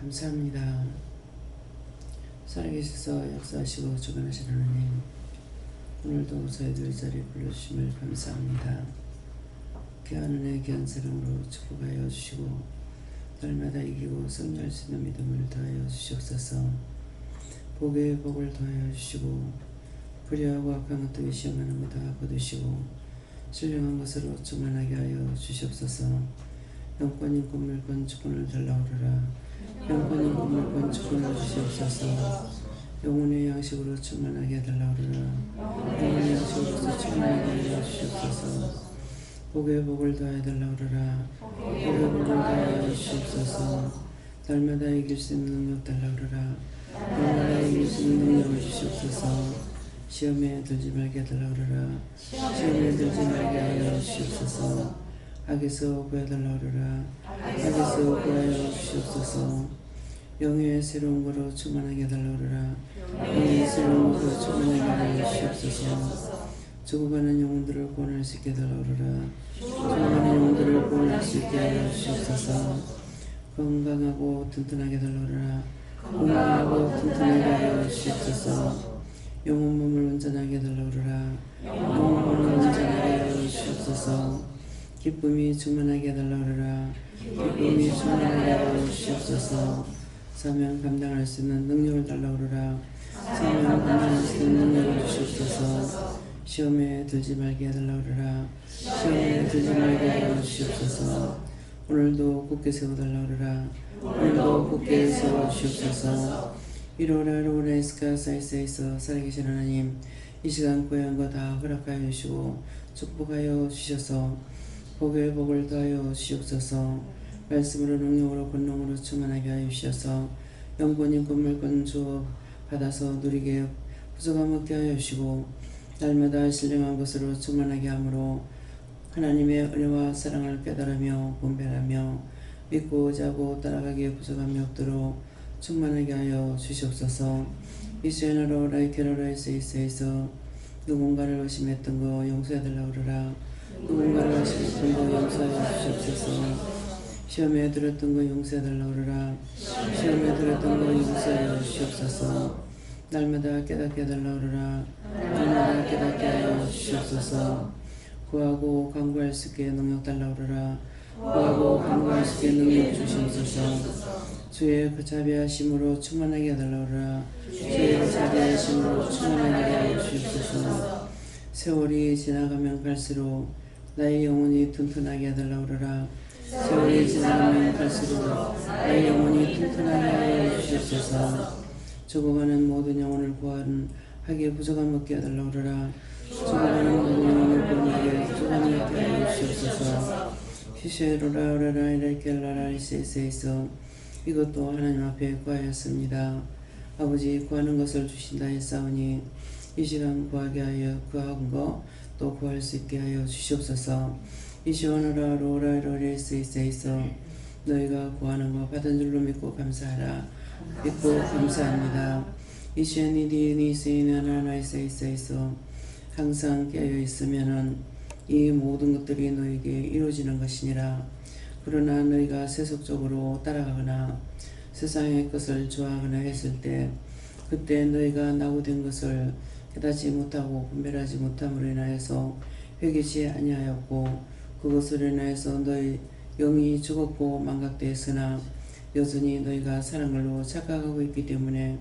감사합니다. 살아계셔서 역사하시고 주관하시는 하나님, 오늘도 저희들 자리에 불러주심을 감사합니다. 귀한 은혜 귀한 사랑으로 축복하여 주시고 날마다 이기고 승리할 수 있는 믿음을 더하여 주시옵소서. 복에 복을 더하여 주시고 불의하고 악한 것들이 시험하는 것 다 거두시고 신령한 것으로 충만하게 하여 주시옵소서. 영권인 건물권 주권을 달라오르라. 영권인 건물권 주권을 주시옵소서. 영혼의 양식으로 충만하게 해달라오르라. 영혼의 양식으로서 충만하게 하여 주시옵소서. 복에 복을 더해달라오르라. 복에 복을 더하여 주시옵소서. 날마다 이길 수 있는 능력 달라오르라. 날마다 이길 수 있는 능력을 주시옵소서. 시험에 들지 말게 해달라오르라. 시험에 들지 말게 하여 주시옵소서. 악에서 구해달라오르라. 악에서 구하여 주시옵소서. 영의 새로운 거로 충만하게 해달라오르라. 영의 새로운 거로 충만하게 하여 주시옵소서. 죽어가는 영혼들을 구원할 수 있게 해달라오르라. 죽어가는 영혼들을 구원할 수 있게 하여 주시옵소서. 건강하고 튼튼하게 해달라오르라. 건강하고 튼튼하게 하여 주시옵소서. 영혼 몸을 온전하게 해달라오르라. 영혼 몸을 온전하게 하여 주시옵소서. 기쁨이 충만하게 해달라오르라. 기쁨이 충만하게 하여 주시옵소서. 사명 감당할 수 있는 능력을 달라오르라. 사명 감당할 수 있는 능력을 주시옵소서. 시험에 들지 말게 해달라오르라. 시험에 들지 말게 하여 주시옵소서. 오늘도 굳게 세워달라오르라. 오늘도 굳게 세워주시옵소서. 이로라 로라 에스카 사이사이서 살아계신 하나님, 이 시간 구한 거 다 허락하여 주시고 축복하여 주셔서 복에 복을 더하여 주시옵소서. 말씀으로 능력으로 권능으로 충만하게 하여 주셔서 영권인 건물권 주어 받아서 누리게 부족함 없게 하여 주시고 날마다 신령한 것으로 충만하게 함으로 하나님의 은혜와 사랑을 깨달으며 분별하며 믿고 자고 따라가기에 부족함이 없도록 충만하게 하여 주시옵소서. 이스라엘로 라이케로라에서 이스에서 누군가를 의심했던 거 용서해달라오르라. 누군가를 의심했던 거 용서하여 주시옵소서. 시험에 들었던 거 용서해달라오르라. 시험에 들었던 거 용서하여 주시옵소서. 날마다 깨닫게 해달라오르라. 날마다 깨닫게 하여 주시옵소서. 구하고 간구할 수 있게 능력 달라오르라. 구하고 간구할 수 있게 능력 주시옵소서. 주의 그 자비하심으로 충만하게 해달라오르라. 주의 그 자비하심으로 충만하게 하여 주시옵소서. 세월이 지나가면 갈수록 나의 영혼이 튼튼하게 해달라오르라. 세월이 지나가면 갈수록 나의 영혼이 튼튼하게 하여 주시옵소서. 죽어가는 모든 영혼을 구원하기에 부족함 없게 해달라오르라. 죽어가는 모든 영혼을 구원하기에 부족함 없게 하여 주시옵소서. 히쉐로라오라라 이랄켈라라 이세이세이서 이것도 하나님 앞에 구하였습니다. 아버지 구하는 것을 주신다 했사오니 이 시간 구하게 하여 구한 거 또 구할 수 있게 하여 주시옵소서. 이시오노라 로라로레스이세이서 너희가 구하는 거 받은 줄로 믿고 감사하라. 믿고 감사합니다. 이시아니디니세이나나이세이세이서 항상 깨어 있으면은 이 모든 것들이 너에게 이루어지는 것이니라. 그러나 너희가 세속적으로 따라가거나 세상의 것을 좋아하거나 했을 때 그때 너희가 낙오된 것을 깨닫지 못하고 분별하지 못함으로 인하여서 회개치 아니하였고 그것으로 인하여서 너희 영이 죽었고 망각되었으나 여전히 너희가 사랑으로 착각하고 있기 때문에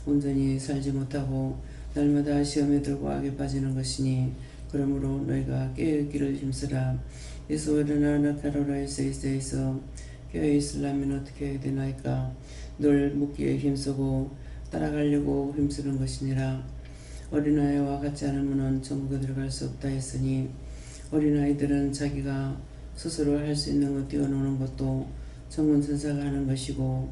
온전히 살지 못하고 날마다 시험에 들고 악에 빠지는 것이니 그러므로 너희가 깨어있기를 힘쓰라. 예수오르나 나카로라에서 이세에서 깨어있으려면 어떻게 해야 되나이까. 늘 묻기에 힘쓰고 따라가려고 힘쓰는 것이니라. 어린아이와 같지 않으면 천국에 들어갈 수 없다 했으니 어린아이들은 자기가 스스로 할 수 있는 것 뛰어노는 것도 천군천사가 하는 것이고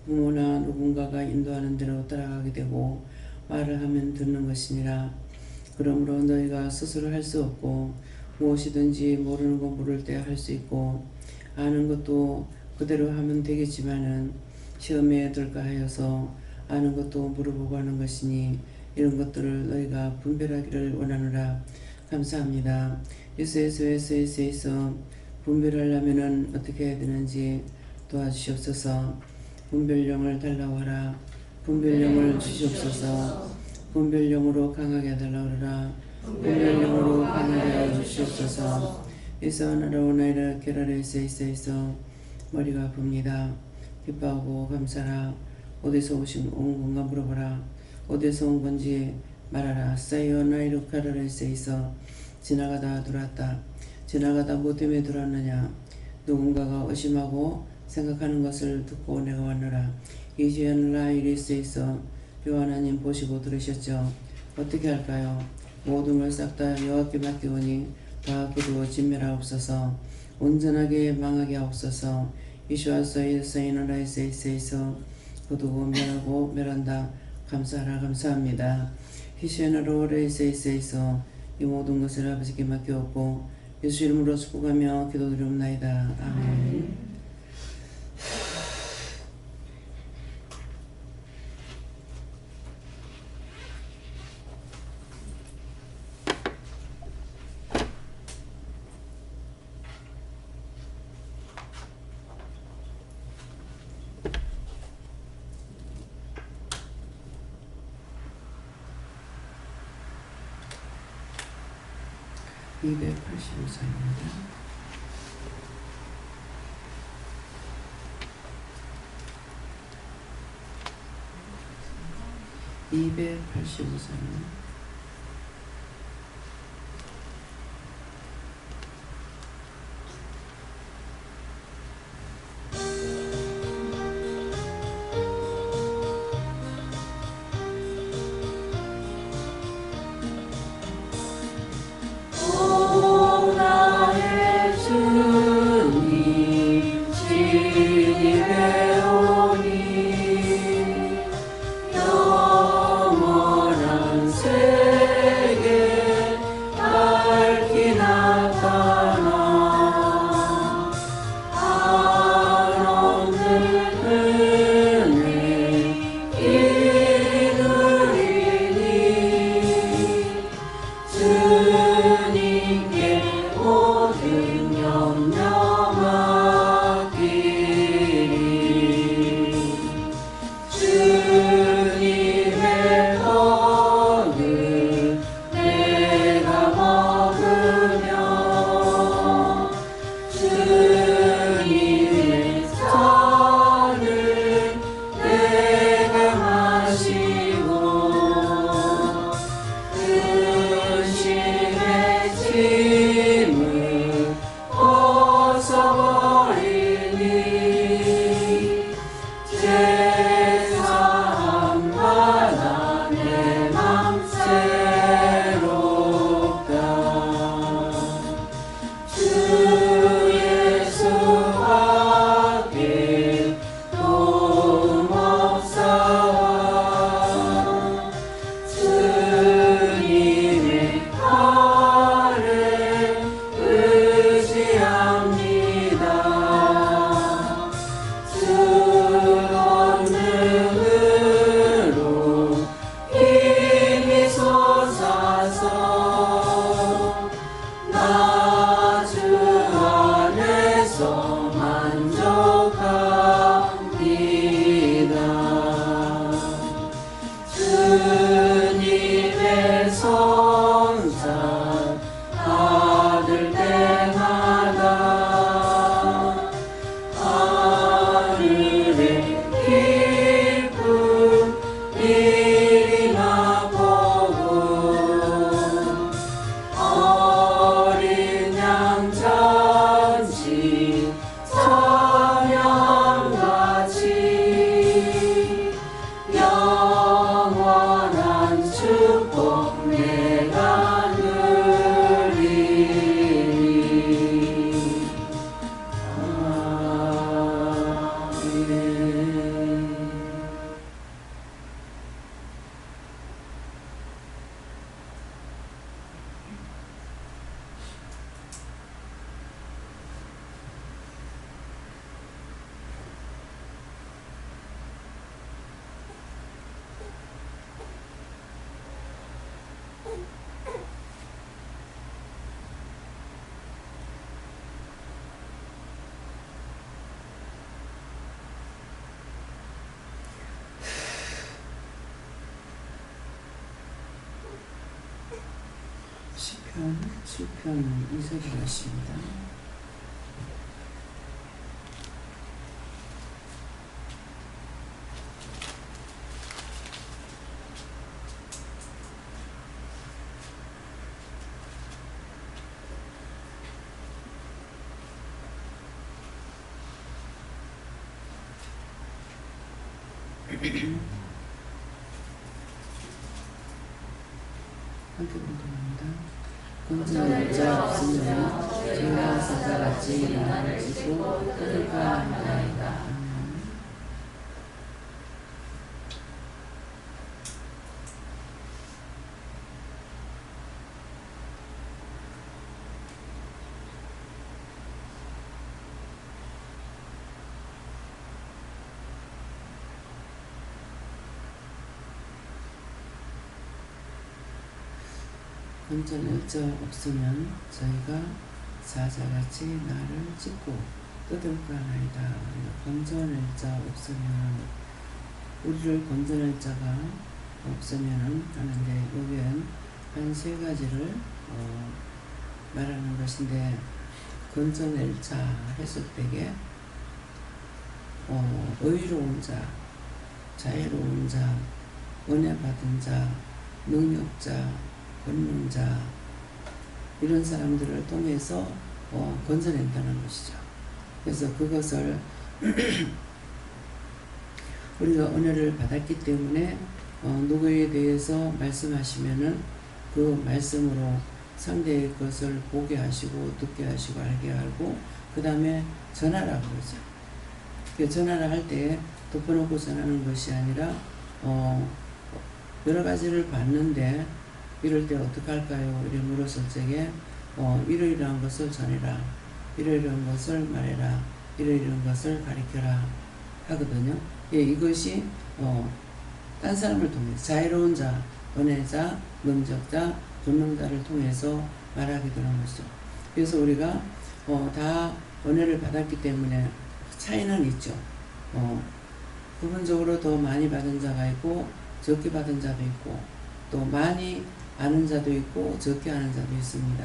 부모나 누군가가 인도하는 대로 따라가게 되고 말을 하면 듣는 것이니라. 그러므로 너희가 스스로 할 수 없고 무엇이든지 모르는 거 물을 때 할 수 있고 아는 것도 그대로 하면 되겠지만은 시험에 들까 하여서 아는 것도 물어보고 하는 것이니 이런 것들을 너희가 분별하기를 원하노라. 감사합니다. 예수에서 분별하려면은 어떻게 해야 되는지 도와주시옵소서. 분별령을 달라오라. 분별령을 주시옵소서. 분별령으로 강하게 달라오라. 분별령으로 강하게 주시옵소서. 이서나라오나이라 게라레세이세이서 머리가 아픕니다. 기뻐하고 감사라. 어디서 오신 온 건가 물어보라. 어디서 온 건지 말하라. 사이오나이루 카라레세이서 지나가다 들어왔다. 지나가다 뭐 때문에 들어왔느냐. 누군가가 의심하고 생각하는 것을 듣고 내가 왔노라. 이시엔라 이리스에서 주 하나님 보시고 들으셨죠. 어떻게 할까요? 모든 걸 싹 다 여호와께 맡기오니 다 그도 진멸하옵소서. 온전하게 망하게 하옵소서. 이슈아서의 사이노라이세이세에서 그도 멸하고 멸한다. 감사하라. 감사합니다. 히시에나로 레이세이세에서 이 모든 것을 아버지께 맡겨옵고 예수 이름으로 축복하며 기도드리옵나이다. 아멘. (285장입니다) 285장 영원한 세 6편 7편 2절을 하십니다. 함께 공동합니다. 건전할 자 없으면 저희가 사자같이 나를 지고 떠들까 하나이다. 건전할 자 없으면 저희가 사자같이 나를 찢고 뜯을까 하나이다. 건전할 자 없으면 우리를 건전할 자가 없으면은 하는데 여기엔 한 세 가지를 말하는 것인데 건전할 자 했을 때에 의로운 자, 자애로운 자, 은혜 받은 자, 능력자, 권능자 이런 사람들을 통해서 건져낸다는 것이죠. 그래서 그것을 우리가 은혜를 받았기 때문에 누구에 대해서 말씀하시면은 그 말씀으로 상대의 것을 보게 하시고 듣게 하시고 알게 하고 그 다음에 전하라고 그러죠. 전하라 할 때 덮어놓고 전하는 것이 아니라 여러 가지를 봤는데 이럴 때 어떻게 할까요? 이렇게 물었을 적에 이러이러한 것을 전해라, 이러이러한 것을 말해라, 이러이러한 것을 가르쳐라 하거든요. 예, 이것이 딴 사람을 통해서 자애로운 자, 은혜자, 능적자, 권능자를 통해서 말하게 되는 것이죠. 그래서 우리가 다 은혜를 받았기 때문에 차이는 있죠. 부분적으로 더 많이 받은 자가 있고 적게 받은 자도 있고 또 많이 아는 자도 있고 적게 아는 자도 있습니다.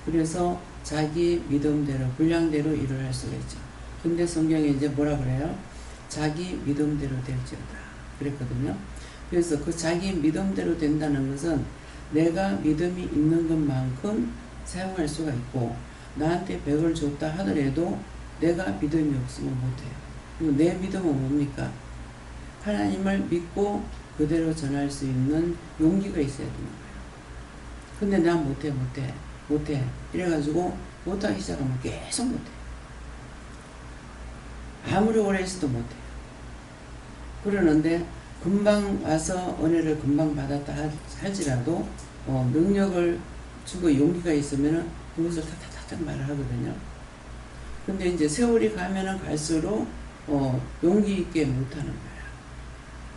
그래서 자기 믿음대로 분량대로 일을 할 수가 있죠. 근데 성경에 이제 뭐라 그래요? 자기 믿음대로 될지어다 그랬거든요. 그래서 그 자기 믿음대로 된다는 것은 내가 믿음이 있는 것만큼 사용할 수가 있고 나한테 100을 줬다 하더라도 내가 믿음이 없으면 못해요. 그리고 내 믿음은 뭡니까? 하나님을 믿고 그대로 전할 수 있는 용기가 있어야 되는 거예요. 근데 난 못해. 이래가지고 못하기 시작하면 계속 못해. 아무리 오래 있어도 못해. 그러는데 금방 와서 은혜를 금방 받았다 할지라도 능력을 주고 용기가 있으면은 그것을 탁탁탁탁 말을 하거든요. 근데 이제 세월이 가면은 갈수록 용기 있게 못하는 거예요.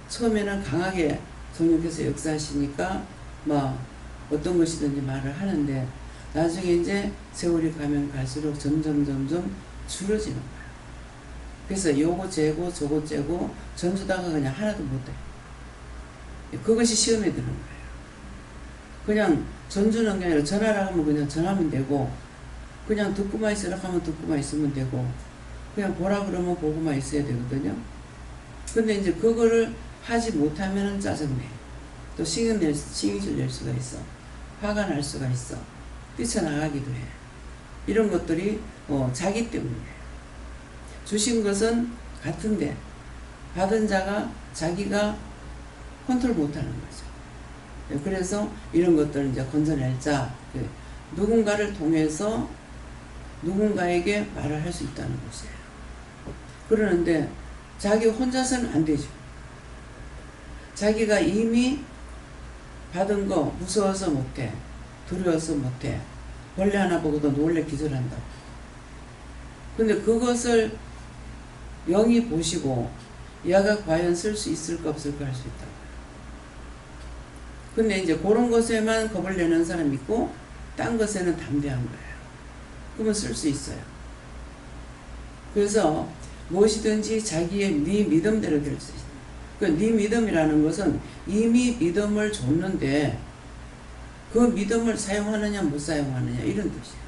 처음에는 강하게 성령께서 역사하시니까 막 어떤 것이든지 말을 하는데 나중에 이제 세월이 가면 갈수록 점점 줄어지는 거예요. 그래서 요거 재고 저거 재고 전주다가 그냥 하나도 못해. 그것이 시험에 드는 거예요. 그냥 전주는 게 아니라 전하라 하면 그냥 전하면 되고 그냥 듣고만 있으라 하면 듣고만 있으면 되고 그냥 보라 그러면 보고만 있어야 되거든요. 근데 이제 그거를 하지 못하면 짜증내. 또 신경질 낼 수가 있어. 화가 날 수가 있어. 뛰쳐나가기도 해. 이런 것들이 자기 때문이에요. 주신 것은 같은데 받은 자가 자기가 컨트롤 못하는 거죠. 그래서 이런 것들을 이제 건져낼 자, 누군가를 통해서 누군가에게 말을 할 수 있다는 것이에요. 그러는데 자기 혼자서는 안 되죠. 자기가 이미 받은 거 무서워서 못해, 두려워서 못해, 벌레 하나 보고도 놀래 기절한다고. 근데 그것을 영이 보시고 얘가 과연 쓸 수 있을까 없을까 할 수 있다고. 근데 이제 그런 것에만 겁을 내는 사람이 있고 딴 것에는 담대한 거예요. 그러면 쓸 수 있어요. 그래서 무엇이든지 자기의 네 믿음대로 될 수 있어요. 그 네 믿음이라는 것은 이미 믿음을 줬는데 그 믿음을 사용하느냐 못 사용하느냐 이런 뜻이에요.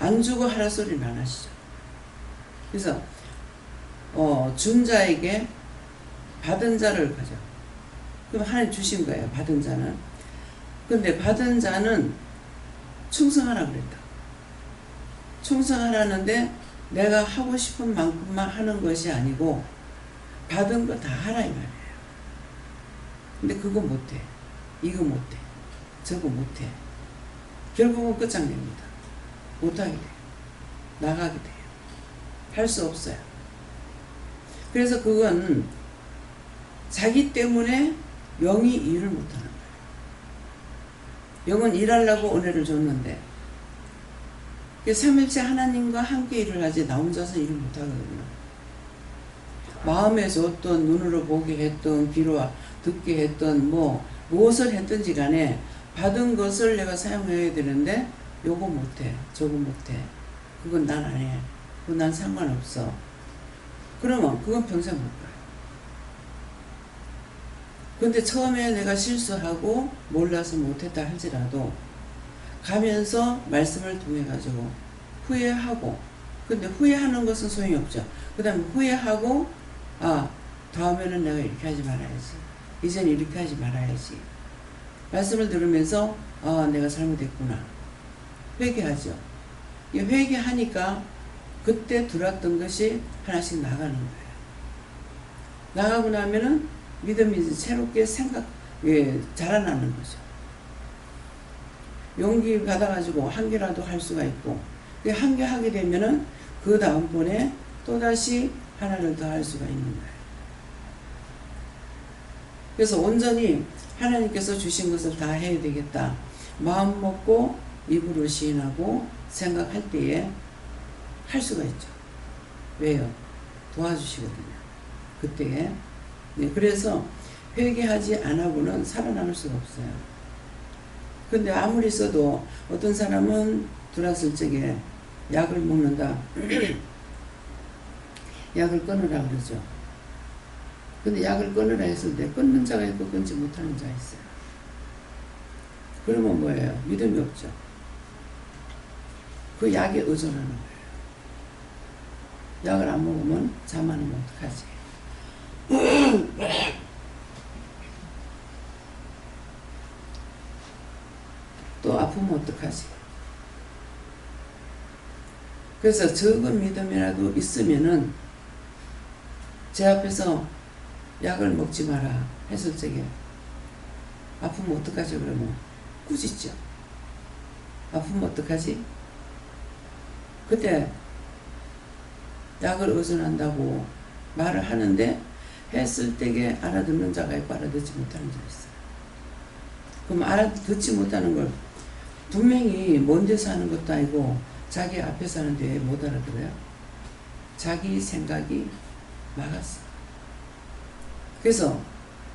안 주고 하라 소리는 안 하시죠. 그래서 준 자에게 받은 자를 가져. 그럼 하나님 주신 거예요. 받은 자는. 근데 받은 자는 충성하라 그랬다. 충성하라는데 내가 하고 싶은 만큼만 하는 것이 아니고 받은 거 다 하라 이 말이에요. 근데 그거 못해. 이거 못해. 저거 못해. 결국은 끝장냅니다. 못하게 돼요. 나가게 돼요. 할 수 없어요. 그래서 그건 자기 때문에 영이 일을 못하는 거예요. 영은 일하려고 은혜를 줬는데 삼일째 하나님과 함께 일을 하지 나 혼자서 일을 못하거든요. 마음에 줬던 눈으로 보게 했던 귀로 듣게 했던 무엇을 했든지 간에 받은 것을 내가 사용해야 되는데 요거 못해 저거 못해 그건 난 안 해 그건 난 상관없어. 그러면 그건 평생 못 가요. 근데 처음에 내가 실수하고 몰라서 못했다 할지라도 가면서 말씀을 통해 가지고 후회하고, 근데 후회하는 것은 소용이 없죠. 그 다음에 후회하고 다음에는 내가 이렇게 하지 말아야지, 이제는 이렇게 하지 말아야지, 말씀을 들으면서 내가 잘못했구나 회개하죠. 이 회개하니까 그때 들어왔던 것이 하나씩 나가는 거예요. 나가고 나면은 믿음이 새롭게 자라나는 거죠. 용기 받아가지고 한 개라도 할 수가 있고, 한 개 하게 되면은 그 다음번에 또다시 하나를 더 할 수가 있는 거예요. 그래서 온전히 하나님께서 주신 것을 다 해야 되겠다 마음 먹고 입으로 시인하고 생각할 때에 할 수가 있죠. 왜요? 도와주시거든요. 그때에. 네, 그래서 회개하지 않아고는 살아남을 수가 없어요. 근데 아무리 써도 어떤 사람은 들어왔을 적에 약을 먹는다. 약을 끊으라 그러죠. 근데 약을 끊으라 했을 때 끊는 자가 있고 끊지 못하는 자가 있어요. 그러면 뭐예요? 믿음이 없죠. 그 약에 의존하는 거예요. 약을 안 먹으면 잠 안 오면 어떡하지? 또 아프면 어떡하지? 그래서 적은 믿음이라도 있으면은 제 앞에서 약을 먹지 마라 했을 적에 아프면 어떡하지? 그러면 꾸짖죠. 아프면 어떡하지? 그때 약을 의존한다고 말을 하는데 했을 때에 알아듣는 자가 있고 알아듣지 못하는 자가 있어요. 그럼 알아듣지 못하는 걸 분명히 먼 데서 하는 것도 아니고 자기 앞에서 하는데 못 알아들어요. 자기 생각이 막았어. 그래서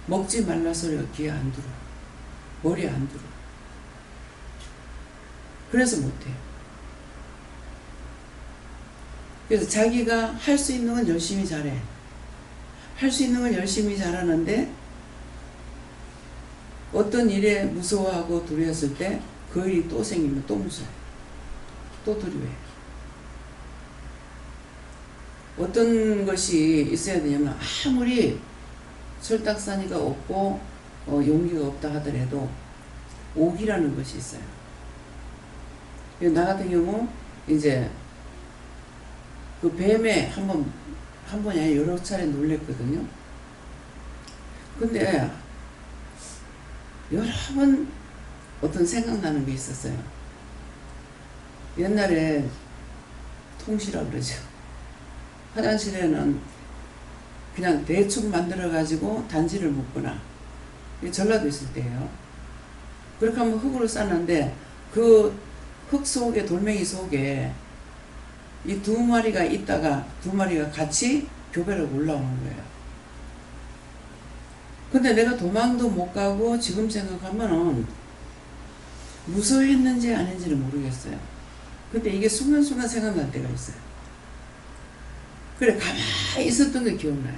먹지 말라 소리가 귀에 안 들어. 머리에 안 들어. 그래서 못해요. 그래서 자기가 할 수 있는 건 열심히 잘해. 할 수 있는 건 열심히 잘하는데 어떤 일에 무서워하고 두려웠을 때 그 일이 또 생기면 또 무서워요. 또 두려워요. 어떤 것이 있어야 되냐면 아무리 철딱서니가 없고 용기가 없다 하더라도 옥이라는 것이 있어요. 나 같은 경우 이제 그 뱀에 한 번이 아니라 여러 차례 놀랬거든요. 근데 여러 번 어떤 생각나는 게 있었어요. 옛날에 통시라 그러죠. 화장실에는 그냥 대충 만들어 가지고 단지를 묶거나, 전라도 있을 때예요. 그렇게 하면 흙으로 쌌는데 그 흙 속에, 돌멩이 속에 이 두 마리가 있다가 두 마리가 같이 교배로 올라오는 거예요. 근데 내가 도망도 못 가고 지금 생각하면은 무서워했는지 아닌지는 모르겠어요. 근데 이게 순간순간 생각날 때가 있어요. 그래, 가만히 있었던 게 기억나요.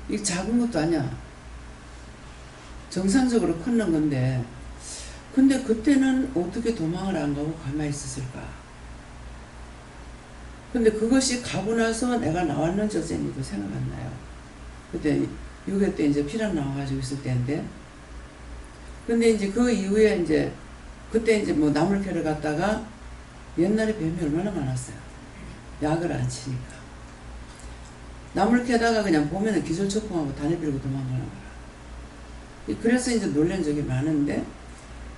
이게 작은 것도 아니야. 정상적으로 컸는 건데, 근데 그때는 어떻게 도망을 안 가고 가만히 있었을까? 근데 그것이 가고 나서 내가 나왔는지 어쨌는지도 생각 안 나요. 그때 6.25 때 이제 피난 나와가지고 있을 때인데, 근데 이제 그 이후에 이제 그때 이제 뭐 나물 캐러 갔다가 옛날에 뱀이 얼마나 많았어요. 약을 안 치니까. 나물 캐다가 그냥 보면은 기절초풍하고 다리 빌고 도망가는 거야. 그래서 이제 놀란 적이 많은데,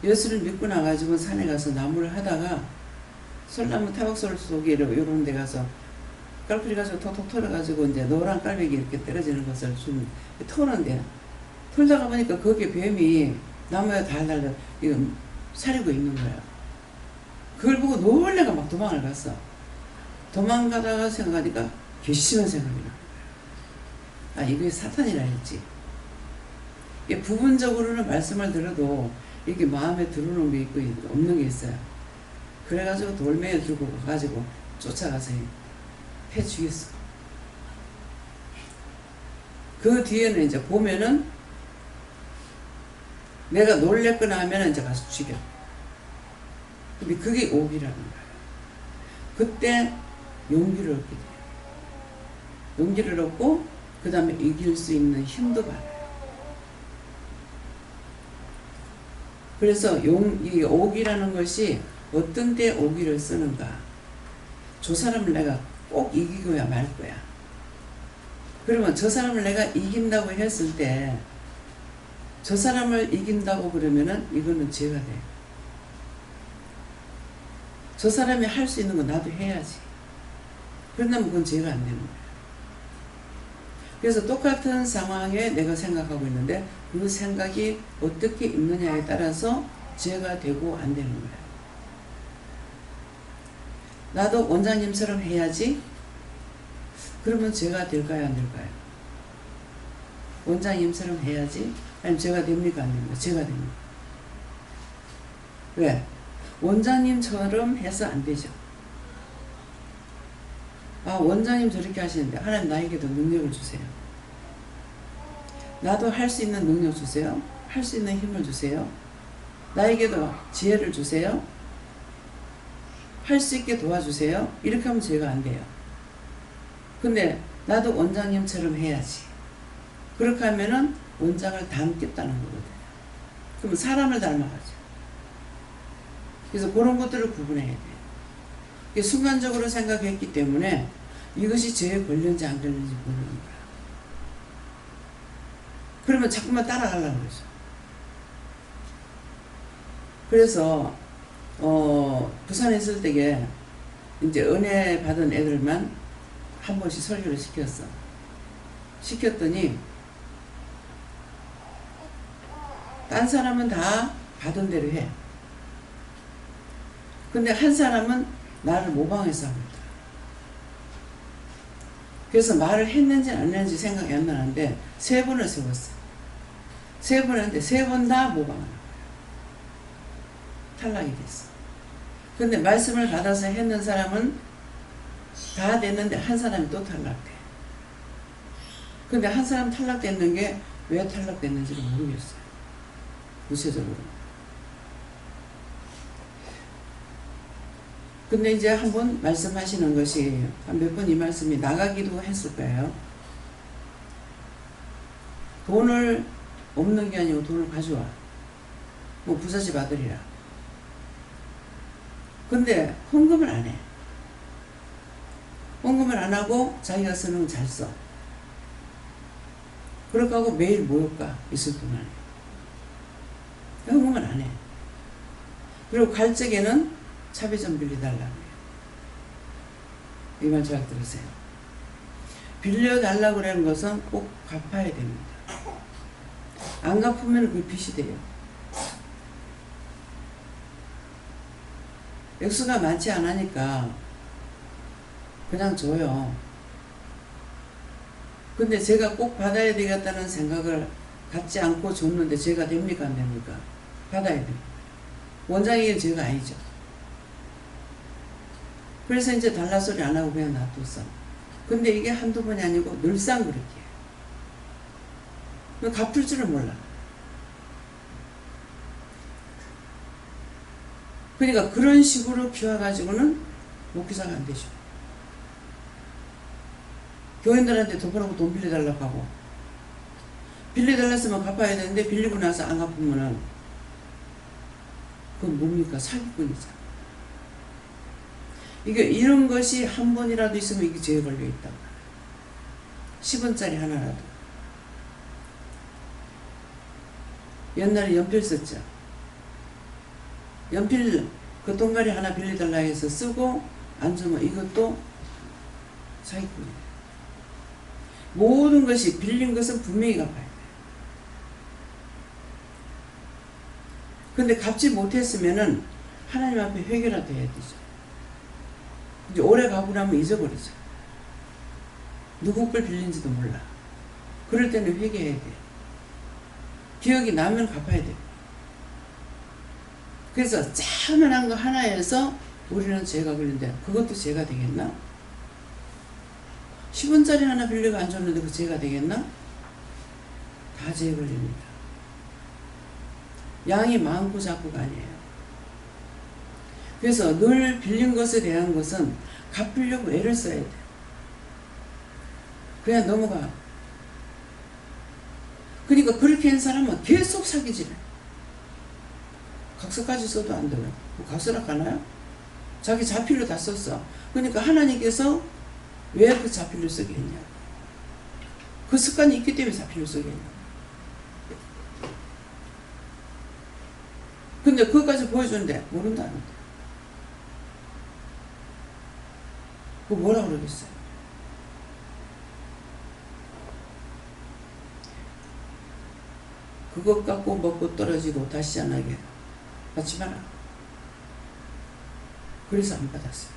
예수를 믿고 나가지고 산에 가서 나무를 하다가 솔나무 타박솔 속에 이런 데 가서 깔풀이 가지고 톡톡 털어가지고 이제 노란 깔매기 이렇게 떨어지는 것을 좀 터는데, 털다가 보니까 거기에 뱀이 나무에 달달달 이거 사리고 있는 거야. 그걸 보고 놀래가 막 도망을 갔어. 도망가다가 생각하니까 괘씸한 생각이 나. 아, 이게 사탄이라 했지. 이게 부분적으로는 말씀을 들어도 이렇게 마음에 들어오는 게 있고 없는 게 있어요. 그래가지고 돌멩이를 들고 가가지고 쫓아가서 패 죽였어. 그 뒤에는 이제 보면은 내가 놀랬거나 하면 이제 가서 죽여. 근데 그게 옥이라는 거예요. 그때 용기를 얻게 돼요. 용기를 얻고 그 다음에 이길 수 있는 힘도 받아요. 그래서 이 옥이라는 것이 어떤 때 옥이를 쓰는가. 저 사람을 내가 꼭 이기고야 말 거야. 그러면 저 사람을 내가 이긴다고 했을 때, 저 사람을 이긴다고 그러면은 이거는 죄가 돼. 저 사람이 할 수 있는 거 나도 해야지. 그런다면 그건 죄가 안 되는 거야. 그래서 똑같은 상황에 내가 생각하고 있는데 그 생각이 어떻게 있느냐에 따라서 죄가 되고 안 되는 거야. 나도 원장님처럼 해야지. 그러면 죄가 될까요, 안 될까요? 원장님처럼 해야지. 아니면 죄가 됩니까, 안 됩니까? 죄가 됩니다. 왜? 원장님처럼 해서 안 되죠. 아, 원장님 저렇게 하시는데 하나님 나에게도 능력을 주세요. 나도 할 수 있는 능력 주세요. 할 수 있는 힘을 주세요. 나에게도 지혜를 주세요. 할 수 있게 도와주세요. 이렇게 하면 죄가 안 돼요. 근데 나도 원장님처럼 해야지. 그렇게 하면은 원장을 닮겠다는 거거든요. 그럼 사람을 닮아가죠. 그래서 그런 것들을 구분해야 돼요. 순간적으로 생각했기 때문에 이것이 죄에 걸렸는지 안 걸렸는지 모르는 거야. 그러면 자꾸만 따라가려고 그러죠. 그래서 부산에 있을 때에 이제 은혜 받은 애들만 한 번씩 설교를 시켰어. 시켰더니 딴 사람은 다 받은 대로 해. 근데 한 사람은 나를 모방해서 합니다. 그래서 말을 했는지 안 했는지 생각이 안 나는데 3번을 세웠어요. 3번 했는데 3번 다 모방을 한 거예요. 탈락이 됐어. 근데 말씀을 받아서 했는 사람은 다 됐는데 한 사람이 또 탈락돼. 근데 한 사람 탈락됐는 게 왜 탈락됐는지를 모르겠어요. 구체적으로. 근데 이제 한번 말씀하시는 것이 한 몇 번 이 말씀이 나가기도 했을 거예요. 돈을 없는 게 아니고 돈을 가져와. 뭐 부잣집 아들이라. 근데 헌금을 안 해. 헌금을 안 하고 자기가 쓰는 건 잘 써. 그렇게 하고 매일 모욕가 있을 뿐만 아니야. 헌금을 안 해. 그리고 갈 적에는 차비 좀 빌려달라고 해요. 이 말 잘 들으세요. 빌려달라고 하는 것은 꼭 갚아야 됩니다. 안 갚으면 그 빚이 돼요. 액수가 많지 않으니까 그냥 줘요. 근데 제가 꼭 받아야 되겠다는 생각을 갖지 않고 줬는데 죄가 됩니까, 안 됩니까? 받아야 됩니다. 원장이 죄가 아니죠. 그래서 이제 달라 소리 안 하고 그냥 놔뒀어. 근데 이게 한두 번이 아니고 늘상 그렇게 해요. 갚을 줄을 몰라. 그러니까 그런 식으로 키워가지고는 목회자가 안 되죠. 교인들한테 덮어놓고 돈 빌려달라고 하고, 빌려달랐으면 갚아야 되는데 빌리고 나서 안 갚으면은 그건 뭡니까? 사기꾼이잖아. 이게 이런 것이 한 번이라도 있으면 이게 죄에 걸려 있다. 10원짜리 하나라도. 옛날에 연필 썼죠. 연필 그 동가리 하나 빌려달라 해서 쓰고 안 주면 이것도 사기꾼이에요. 모든 것이 빌린 것은 분명히 갚아야 돼요. 근데 갚지 못했으면은 하나님 앞에 회개라도 해야 되죠. 이제 오래 가고 나면 잊어버리죠. 누구 걸 빌린지도 몰라. 그럴 때는 회개해야 돼요. 기억이 나면 갚아야 돼요. 그래서 자그만한 거 하나에서 우리는 죄가 걸린대. 그것도 죄가 되겠나? 10원짜리 하나 빌려가 안 줬는데 그 죄가 되겠나? 다 죄에 걸립니다. 양이 많고 작고가 아니에요. 그래서 늘 빌린 것에 대한 것은 갚으려고 애를 써야 돼. 그냥 넘어가. 그러니까 그렇게 한 사람은 계속 사기질해. 각서까지 써도 안 돼요. 뭐 각서락 가나요? 자기 자필로 다 썼어. 그러니까 하나님께서 왜 그 자필로 쓰게 했냐? 그 습관이 있기 때문에 자필로 쓰게 했냐? 근데 그것까지 보여주는데 모른다는데. 그거 뭐라 그러겠어요? 그것 갖고 먹고 떨어지고 다시 안 하게 받지 마라. 그래서 안 받았어요.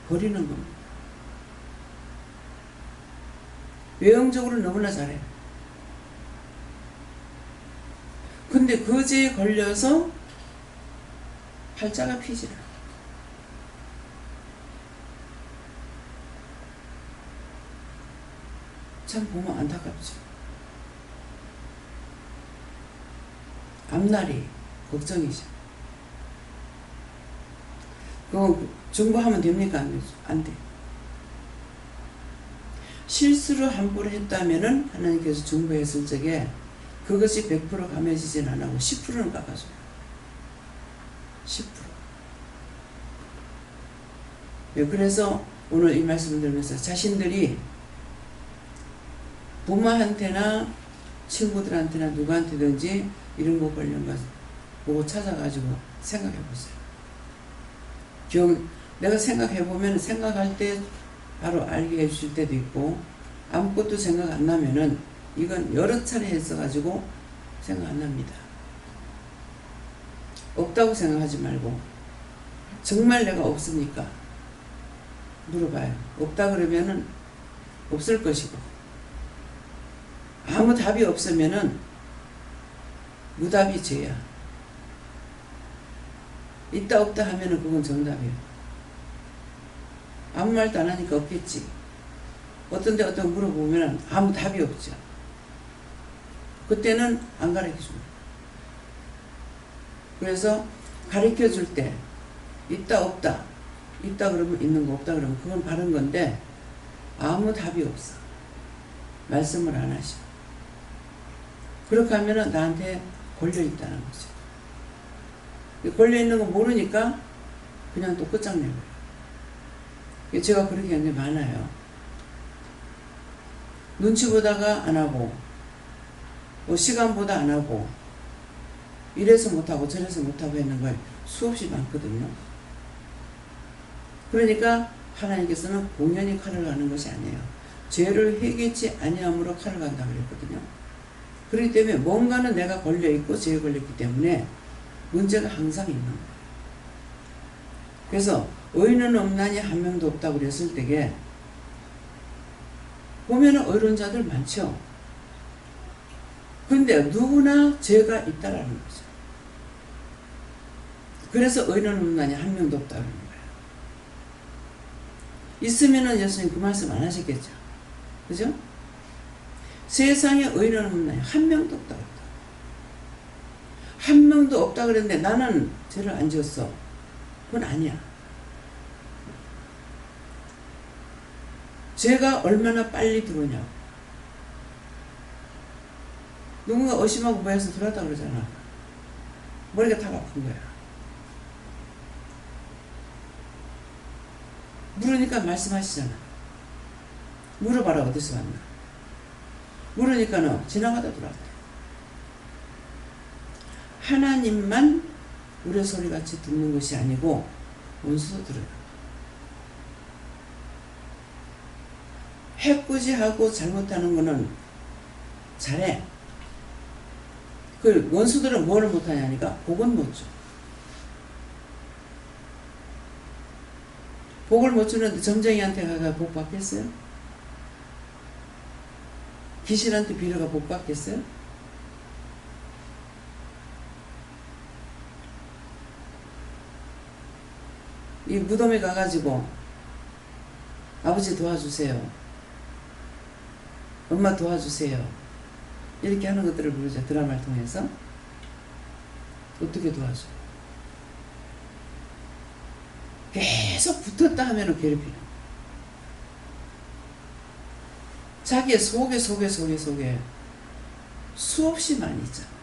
버리는 겁니다. 외형적으로 너무나 잘해요. 근데 그 죄에 걸려서 팔자가 피지라. 참 보면 안타깝죠. 앞날이 걱정이죠. 그거 중보하면 됩니까? 안 돼. 실수로 함부로 했다면은 하나님께서 중보했을 적에 그것이 100% 감해지진 안 하고 10%는 깎아줘요. 10%. 그래서 오늘 이 말씀을 들으면서 자신들이 부모한테나 친구들한테나 누구한테든지 이런 거 걸린 거 보고 찾아가지고 생각해 보세요. 내가 생각해 보면 생각할 때 바로 알게 해주실 때도 있고 아무것도 생각 안 나면은 이건 여러 차례 했어가지고 생각 안 납니다. 없다고 생각하지 말고 정말 내가 없으니까 물어봐요. 없다 그러면은 없을 것이고 아무 답이 없으면은 무답이 죄야. 있다 없다 하면은 그건 정답이에요. 아무 말도 안 하니까 없겠지. 어떤데 어떤 물어보면은 아무 답이 없죠. 그때는 안 가르쳐줍니다. 그래서 가르쳐줄 때 있다 없다 있다 그러면 있는 거 없다 그러면 그건 바른 건데 아무 답이 없어. 말씀을 안 하셔. 그렇게 하면은 나한테 걸려있다는 거죠. 걸려있는 거 모르니까 그냥 또 끝장내버려요. 제가 그렇게 한 게 많아요. 눈치 보다가 안 하고 뭐 시간 보다 안 하고 이래서 못하고 저래서 못하고 했는 걸 수없이 많거든요. 그러니까 하나님께서는 공연히 칼을 가는 것이 아니에요. 죄를 회개치 아니함으로 칼을 간다고 그랬거든요. 그렇기 때문에 뭔가는 내가 걸려있고 죄에 걸렸기 때문에 문제가 항상 있는 거예요. 그래서 의인은 없나니 한 명도 없다고 그랬을 때에 보면은 의로운 자들 많죠. 근데 누구나 죄가 있다라는 거죠. 그래서 의인은 없나니 한 명도 없다고 그러는 거예요. 있으면은 예수님 그 말씀 안 하셨겠죠. 그죠? 세상에 의인은 없나니 한 명도 없다고. 한 놈도 없다 그랬는데 나는 죄를 안 지었어. 그건 아니야. 죄가 얼마나 빨리 들어오냐. 누군가 의심하고 뭐해서 들어왔다 그러잖아. 머리가 다 아픈 거야. 물으니까 말씀하시잖아. 물어봐라 어디서 왔나. 물으니까는 지나가다 들어왔대. 하나님만 우레소리같이 듣는 것이 아니고 원수도 들어요. 해꾸지하고 잘못하는 거는 잘해. 그 원수들은 뭐를 못하냐니까 복은 못 줘. 복을 못 주는데 점쟁이한테 가가 복 받겠어요? 귀신한테 빌어가 복 받겠어요? 이 무덤에 가가지고 아버지 도와주세요. 엄마 도와주세요. 이렇게 하는 것들을 보여줘. 드라마를 통해서. 어떻게 도와줘? 계속 붙었다 하면 괴롭히는. 자기의 속에 수없이 많이 있잖아.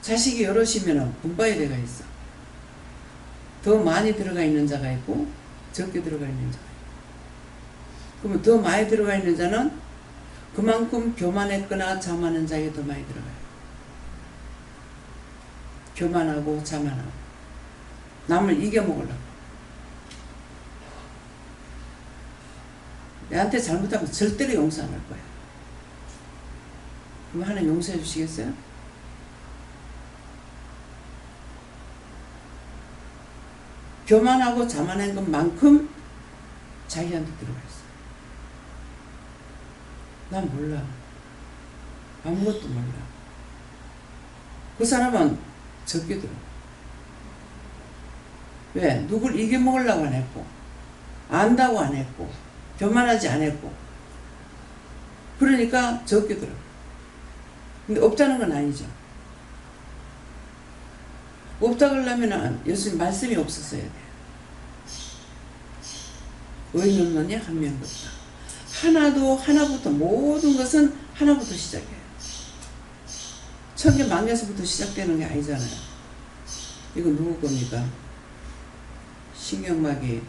자식이 여럿이면 분바의 대가 있어. 더 많이 들어가 있는 자가 있고 적게 들어가 있는 자가 있고. 그러면 더 많이 들어가 있는 자는 그만큼 교만했거나 자만한 자에게 더 많이 들어가요. 교만하고 자만하고 남을 이겨먹으려고. 내한테 잘못하면 절대로 용서 안 할 거야. 그럼 하나님 용서해 주시겠어요? 교만하고 자만한 것만큼 자기한테 들어가 있어. 난 몰라. 아무것도 몰라. 그 사람은 적게 들어. 왜? 누굴 이겨먹으려고 안 했고, 안다고 안 했고, 교만하지 안 했고. 그러니까 적게 들어. 근데 없다는 건 아니죠. 없다 그러려면 예수님 말씀이 없었어야 돼. 의인은 너니 한 명도 없다. 하나부터 모든 것은 하나부터 시작해요. 천개 만개에서부터 시작되는 게 아니잖아요. 이거 누구 겁니까? 신경막이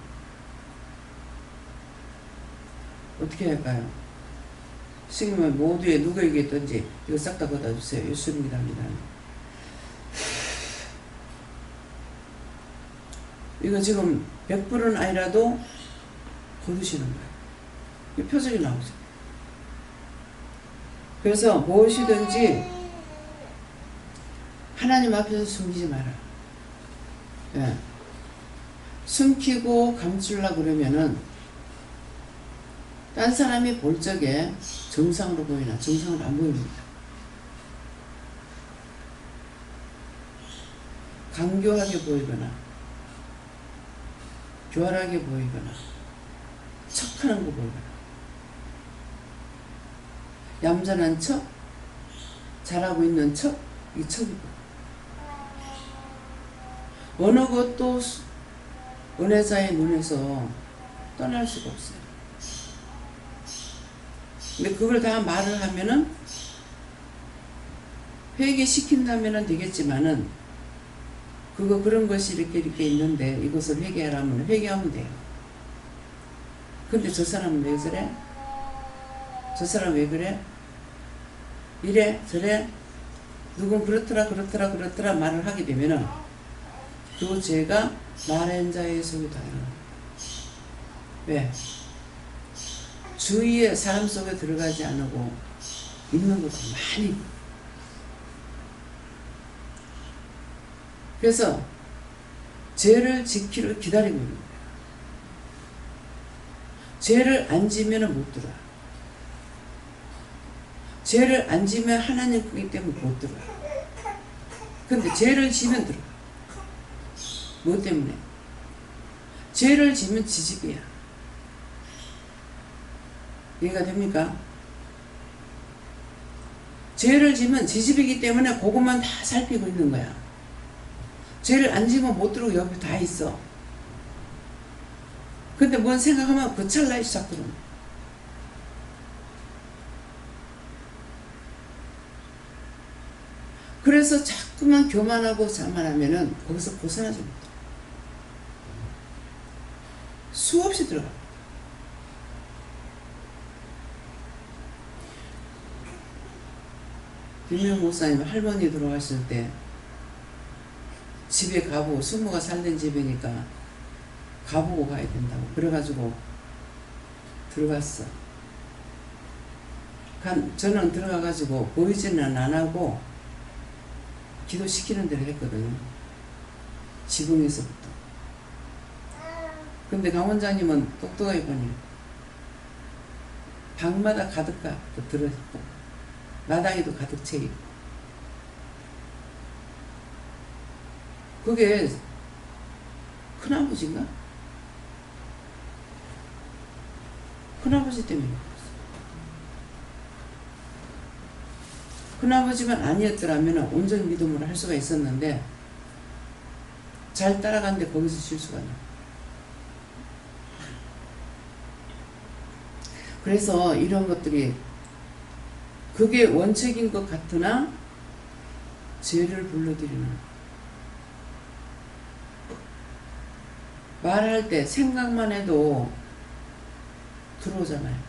어떻게 할까요? 신경막 모두에 누가 얘기했던지 이거 싹 다 걷어 주세요. 예수님이랍니다. 이거 지금 100%는 아니라도 거두시는 거예요. 이 표적이 나오죠. 그래서 무엇이든지 하나님 앞에서 숨기지 마라. 예. 숨기고 감추려고 그러면은 딴 사람이 볼 적에 정상으로 보이나 정상으로 안 보입니다. 강교하게 보이거나 교활하게 보이거나 척하는 거 보이거나 얌전한 척, 잘하고 있는 척, 이 척이고 어느 것도 은혜자의 눈에서 떠날 수가 없어요. 근데 그걸 다 말을 하면은 회개시킨다면은 되겠지만은 그런 것이 이렇게 있는데 이것을 회개하라면 회개하면 돼요. 근데 저 사람은 왜 저래? 저 사람 왜 그래? 이래 저래? 누군 그렇더라 말을 하게 되면은 그 죄가 말한 자의 속에 다 일어나. 왜? 주위의 사람 속에 들어가지 않고 있는 것도 많이. 그래서 죄를 지키를 기다리고 있는 거예요. 죄를 안 지면 못 들어요. 죄를 안 지면 하나님 거기 때문에 못 들어요. 근데 죄를 지면 들어요. 뭐 때문에? 죄를 지면 지집이야. 이해가 됩니까? 죄를 지면 지 집이기 때문에 그것만 다 살피고 있는 거야. 죄를 안 지면 못 들어오고 옆에 다 있어. 근데 뭔 생각하면 그 찰나에 시작 들어오는 거야. 그래서 자꾸만 교만하고 자만하면은 거기서 벗어나지 못해. 수없이 들어가. 김명 목사님 할머니 돌아가실 때 집에 가보고 숙모가 살던 집이니까 가보고 가야 된다고 그래가지고 들어갔어. 저는 들어가가지고 보이지는 안 하고 기도시키는 대로 했거든요. 지붕에서부터. 근데 강 원장님은 똑똑하게 보니 방마다 가득 들어있고 마당에도 가득 채 있고 그게 큰아버지인가? 큰아버지 때문에 큰아버지만 아니었더라면 온전히 믿음으로 할 수가 있었는데 잘 따라갔는데 거기서 실수가 나. 그래서 이런 것들이 그게 원칙인 것 같으나 죄를 불러들이는 말할 때 생각만 해도 들어오잖아요.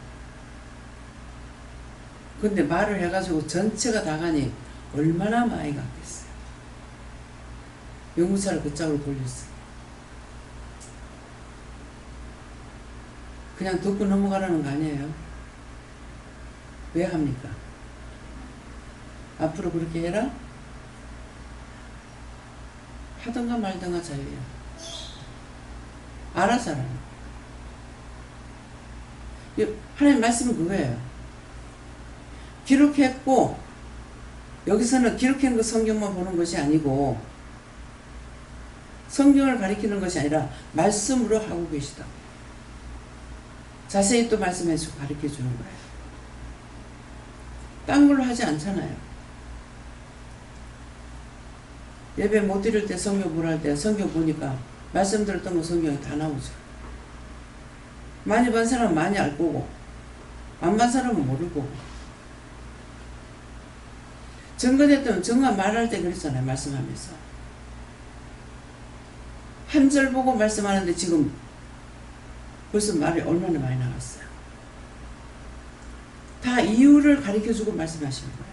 근데 말을 해가지고 전체가 다 가니 얼마나 많이 갔겠어요. 연구차를 그 짝으로 돌렸어요. 그냥 듣고 넘어가라는 거 아니에요. 왜 합니까? 앞으로 그렇게 해라? 하든가 말든가 자유야. 알아서 하라. 하나님 말씀은 그거예요. 기록했고 여기서는 기록한 그 성경만 보는 것이 아니고 성경을 가리키는 것이 아니라 말씀으로 하고 계시다. 자세히 또 말씀해서 가르쳐주는 거예요. 딴 걸로 하지 않잖아요. 예배 못 드릴 때 성경 보라 할 때 성경 보니까 말씀 들었던 거 성경에 다 나오죠. 많이 본 사람은 많이 알 거고 안 본 사람은 모를 거고 증거됐다면 증거 말할 때 그랬잖아요. 말씀하면서 한 절 보고 말씀하는데 지금 벌써 말이 얼마나 많이 나왔어요. 다 이유를 가르쳐주고 말씀하시는 거예요.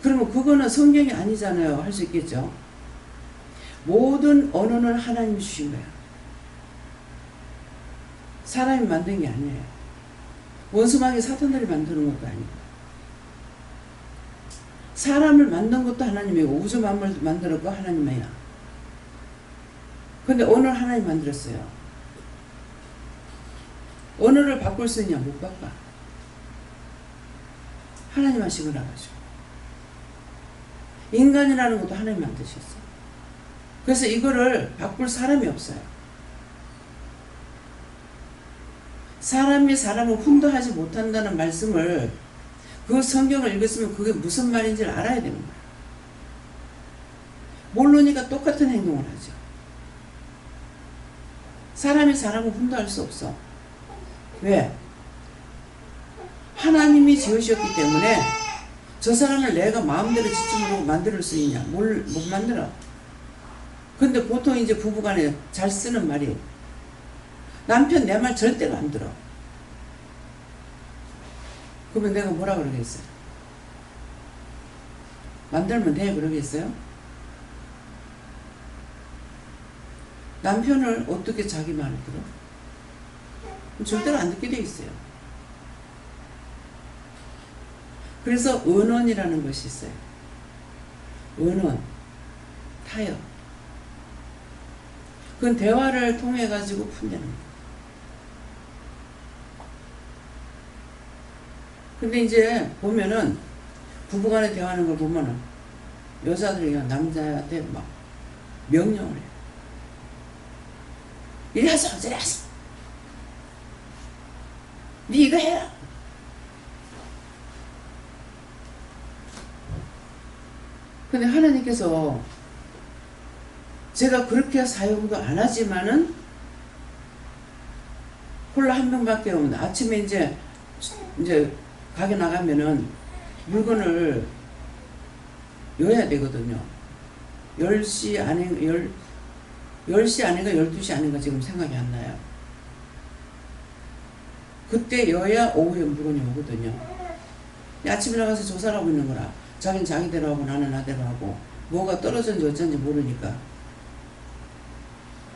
그러면 그거는 성경이 아니잖아요. 할 수 있겠죠. 모든 언어는 하나님이 주신 거예요. 사람이 만든 게 아니에요. 원수마귀 사탄들이 만드는 것도 아니고 사람을 만든 것도 하나님이고 우주 만물도 만들었고 하나님이야. 근데 언어를 하나님 만들었어요. 언어를 바꿀 수 있냐? 못 바꿔. 하나님 하신 거라 가지고. 인간이라는 것도 하나님 만드셨어. 그래서 이거를 바꿀 사람이 없어요. 사람이 사람을 훈도하지 못한다는 말씀을 그 성경을 읽었으면 그게 무슨 말인지를 알아야 되는 거예요. 모르니까 똑같은 행동을 하죠. 사람이 사람을 훈도할 수 없어. 왜? 하나님이 지으셨기 때문에 저 사람을 내가 마음대로 지침으로 만들 수 있냐? 못 만들어. 근데 보통 이제 부부간에 잘 쓰는 말이 남편 내 말 절대로 안 들어. 그러면 내가 뭐라 그러겠어요? 만들면 돼 그러겠어요? 남편을 어떻게 자기 말을 들어? 절대로 안 듣게 돼 있어요. 그래서 언언이라는 것이 있어요. 언언, 타협. 그건 대화를 통해 가지고 푼다는 거예요. 근데 이제 보면은 부부간에 대화하는 걸 보면은 여자들이 남자한테 막 명령을 해요. 이리 하소 저리 하소 니 이거 해라. 근데 하나님께서 제가 그렇게 사용도 안 하지만은 콜라 한 병밖에 없는 아침에 이제 가게 나가면은 물건을 여야 되거든요. 10시 아닌가 12시 아닌가 지금 생각이 안 나요. 그때 여야 오후에 물건이 오거든요. 아침에 나가서 조사를 하고 있는 거라. 자기는 자기대로 하고 나는 나대로 하고 뭐가 떨어졌는지 어쩐지 모르니까.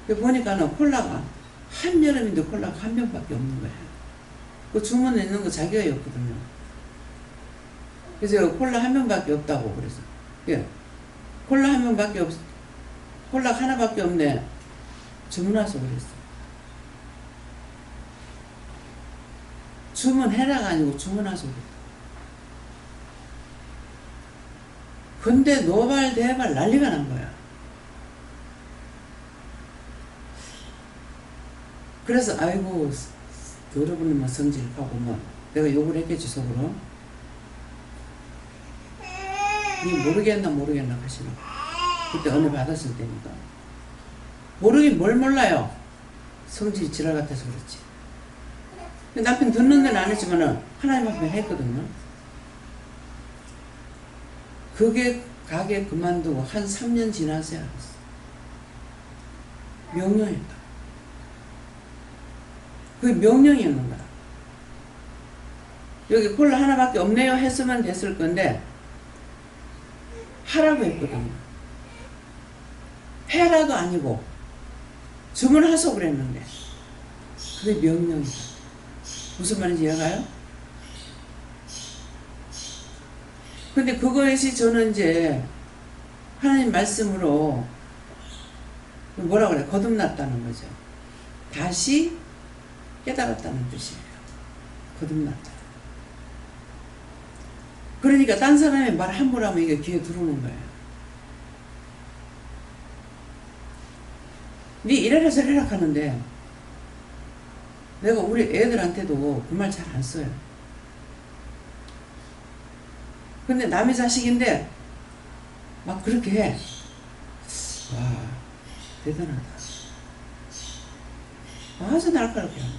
보니까는 콜라가 한여름인데 콜라가 한 병밖에 없는 거예요. 그 주문에 있는 거 자기가 였거든요. 그래서 콜라 한 병밖에 없다고 그래서 콜라 한 병밖에 없 콜라 하나밖에 없네. 주문하소 그랬어. 주문해라가 아니고 주문하소 그랬어. 근데 노발대발 난리가 난 거야. 그래서 아이고 여러분만 성질하고 뭐 내가 욕을 했겠지 속으로. 니 모르겠나 하시나. 그때 은혜 받았을 때니까. 모르긴 뭘 몰라요. 성질이 지랄 같아서 그렇지. 남편 듣는 데는 안 했지만은 하나님 앞에 했거든요. 그게 가게 그만두고 한 3년 지나서야 알았어. 명령이었다. 그게 명령이었는 거야. 여기 콜라 하나밖에 없네요 했으면 됐을 건데 하라고 했거든요. 해라도 아니고 주문하소 그랬는데 그게 명령이다. 무슨 말인지 이해가요? 근데 그것이 저는 이제 하나님 말씀으로 뭐라 그래? 거듭났다는 거죠. 다시 깨달았다는 뜻이에요. 거듭났다. 그러니까 딴 사람의 말 함부로 하면 이게 귀에 들어오는 거예요. 네 이래라 저래라 하는데 내가 우리 애들한테도 그 말 잘 안 써요. 근데 남의 자식인데 막 그렇게 해. 와 대단하다. 아주 날카롭게 하네.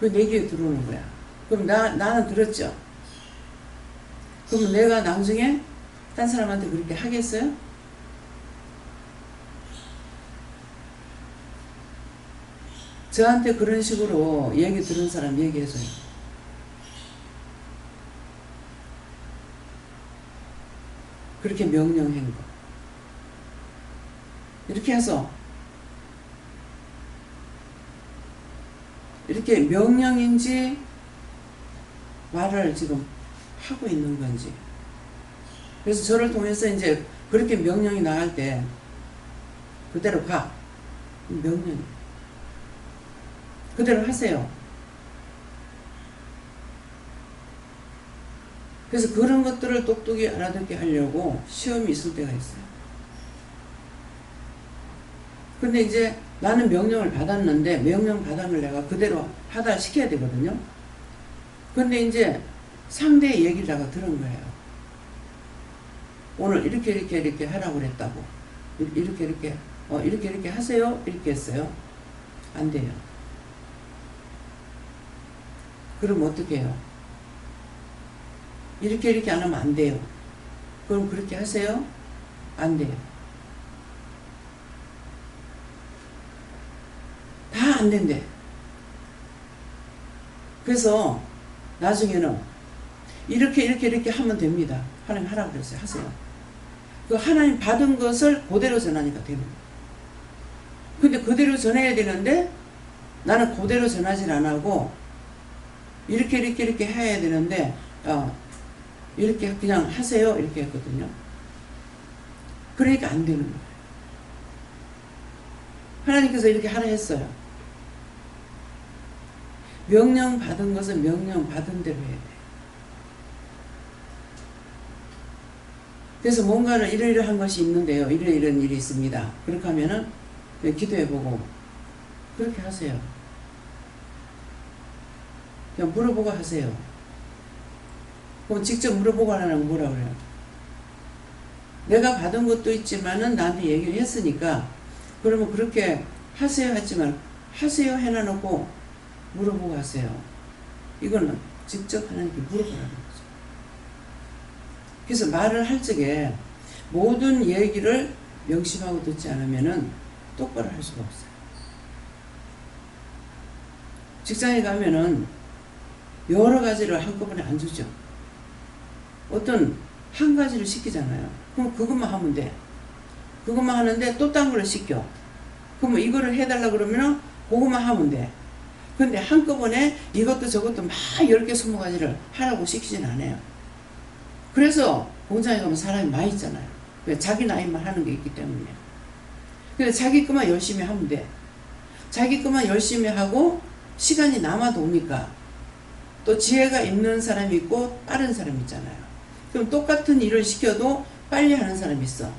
그게 내 귀에 들어오는 거야. 그럼 나는 들었죠. 그럼 내가 나중에 딴 사람한테 그렇게 하겠어요? 저한테 그런 식으로 얘기 들은 사람 얘기해줘요. 그렇게 명령한 거. 이렇게 해서 이렇게 명령인지 말을 지금 하고 있는 건지. 그래서 저를 통해서 이제 그렇게 명령이 나갈 때 그대로 가. 명령이. 그대로 하세요. 그래서 그런 것들을 똑똑히 알아듣게 하려고 시험이 있을 때가 있어요. 근데 이제 나는 명령을 받았는데 명령 받은 걸 내가 그대로 하다 시켜야 되거든요. 근데 이제 상대의 얘기다가 들은 거예요. 오늘 이렇게 하라고 그랬다고. 이렇게 하세요. 이렇게 했어요. 안 돼요. 그럼 어떻게 해요? 이렇게 안 하면 안 돼요. 그럼 그렇게 하세요? 안 돼요. 다 안 된대. 그래서 나중에는 이렇게 하면 됩니다. 하나님 하라고 그랬어요. 하세요. 그 하나님 받은 것을 그대로 전하니까 되는 거예요. 근데 그대로 전해야 되는데 나는 그대로 전하지 안 하고 이렇게 해야 되는데 이렇게 그냥 하세요 이렇게 했거든요. 그러니까 안 되는 거예요. 하나님께서 이렇게 하라 했어요. 명령 받은 것은 명령 받은 대로 해야 돼. 그래서 뭔가를 이러이러한 것이 있는데요. 이런 일이 있습니다. 그렇게 하면은 기도해보고 그렇게 하세요. 그냥 물어보고 하세요. 그럼 직접 물어보고 하라는 건 뭐라 그래요? 내가 받은 것도 있지만은 나한테 얘기를 했으니까 그러면 그렇게 하세요 했지만 하세요 해놔놓고 물어보고 하세요. 이거는 직접 하나님께 물어보라는 거죠. 그래서 말을 할 적에 모든 얘기를 명심하고 듣지 않으면은 똑바로 할 수가 없어요. 직장에 가면은 여러 가지를 한꺼번에 안 주죠. 어떤 한 가지를 시키잖아요. 그럼 그것만 하면 돼. 그것만 하는데 또 딴 걸 시켜. 그러면 이거를 해달라 그러면은 그것만 하면 돼. 근데 한꺼번에 이것도 저것도 막 10개 20가지를 하라고 시키진 않아요. 그래서 공장에 가면 사람이 많이 있잖아요. 자기 나이만 하는 게 있기 때문에. 근데 자기 것만 열심히 하면 돼. 자기 것만 열심히 하고 시간이 남아도 오니까 또 지혜가 있는 사람이 있고 빠른 사람이 있잖아요. 그럼 똑같은 일을 시켜도 빨리 하는 사람이 있어.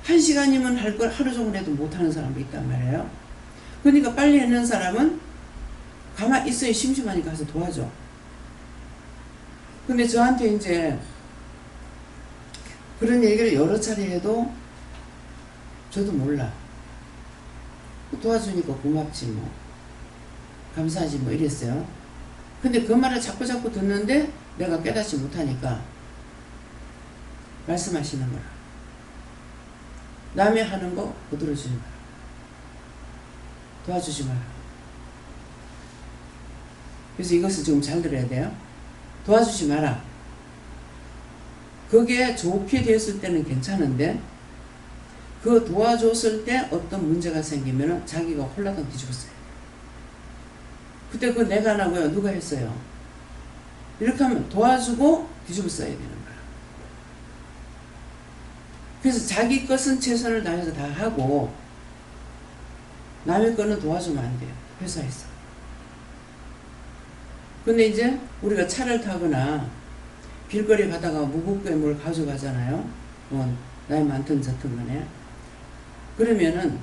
1시간이면 할 걸 하루 종일 해도 못하는 사람도 있단 말이에요. 그러니까 빨리 하는 사람은 가만히 있어야 심심하니까 가서 도와줘. 근데 저한테 이제 그런 얘기를 여러 차례 해도 저도 몰라. 도와주니까 고맙지 뭐. 감사하지 뭐 이랬어요. 근데 그 말을 자꾸 듣는데 내가 깨닫지 못하니까 말씀하시는 거라. 남이 하는 거 못 들어주지 마라. 도와주지 마라. 그래서 이것을 지금 잘 들어야 돼요. 도와주지 마라. 그게 좋게 됐을 때는 괜찮은데 그 도와줬을 때 어떤 문제가 생기면 자기가 홀라당 뒤집었어요. 그때 그거 내가 안 하고요. 누가 했어요? 이렇게 하면 도와주고 뒤집어 써야 되는 거야. 그래서 자기 것은 최선을 다해서 다 하고 남의 거는 도와주면 안 돼요. 회사에서. 근데 이제 우리가 차를 타거나 길거리 가다가 무겁게 뭘 가져가잖아요. 뭐 나이 많든 적든 간에. 그러면은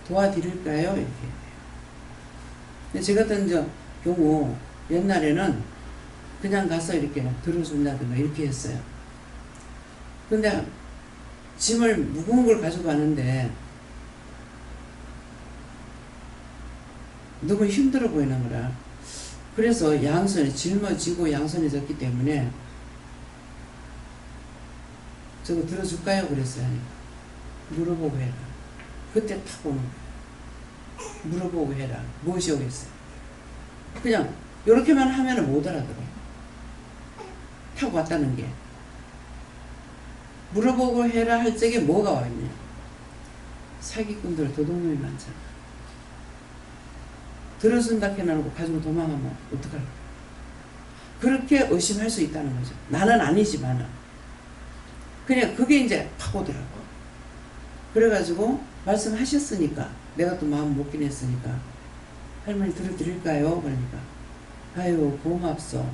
도와드릴까요? 이렇게 해요. 근데 제 같은 경우 옛날에는 그냥 가서 이렇게 들어준다든가 이렇게 했어요. 근데 짐을 무거운 걸 가져가는데 너무 힘들어 보이는 거라. 그래서 양손에 짊어지고 양손에 졌기 때문에 저거 들어줄까요? 그랬어요. 물어보고 해라. 그때 탁 오는 거예요. 물어보고 해라. 무엇이 오겠어요? 그냥 이렇게만 하면 못 알아들어요. 탁 왔다는 게. 물어보고 해라 할 적에 뭐가 와 있냐. 사기꾼들 도둑놈이 많잖아. 들어준다 해놓고 가지고 도망가면 어떡할까. 그렇게 의심할 수 있다는 거죠. 나는 아니지만은. 그냥 그게 이제 팍 오더라고. 그래가지고 말씀하셨으니까 내가 또 마음 먹긴 했으니까 할머니 들어드릴까요? 그러니까 아유 고맙소.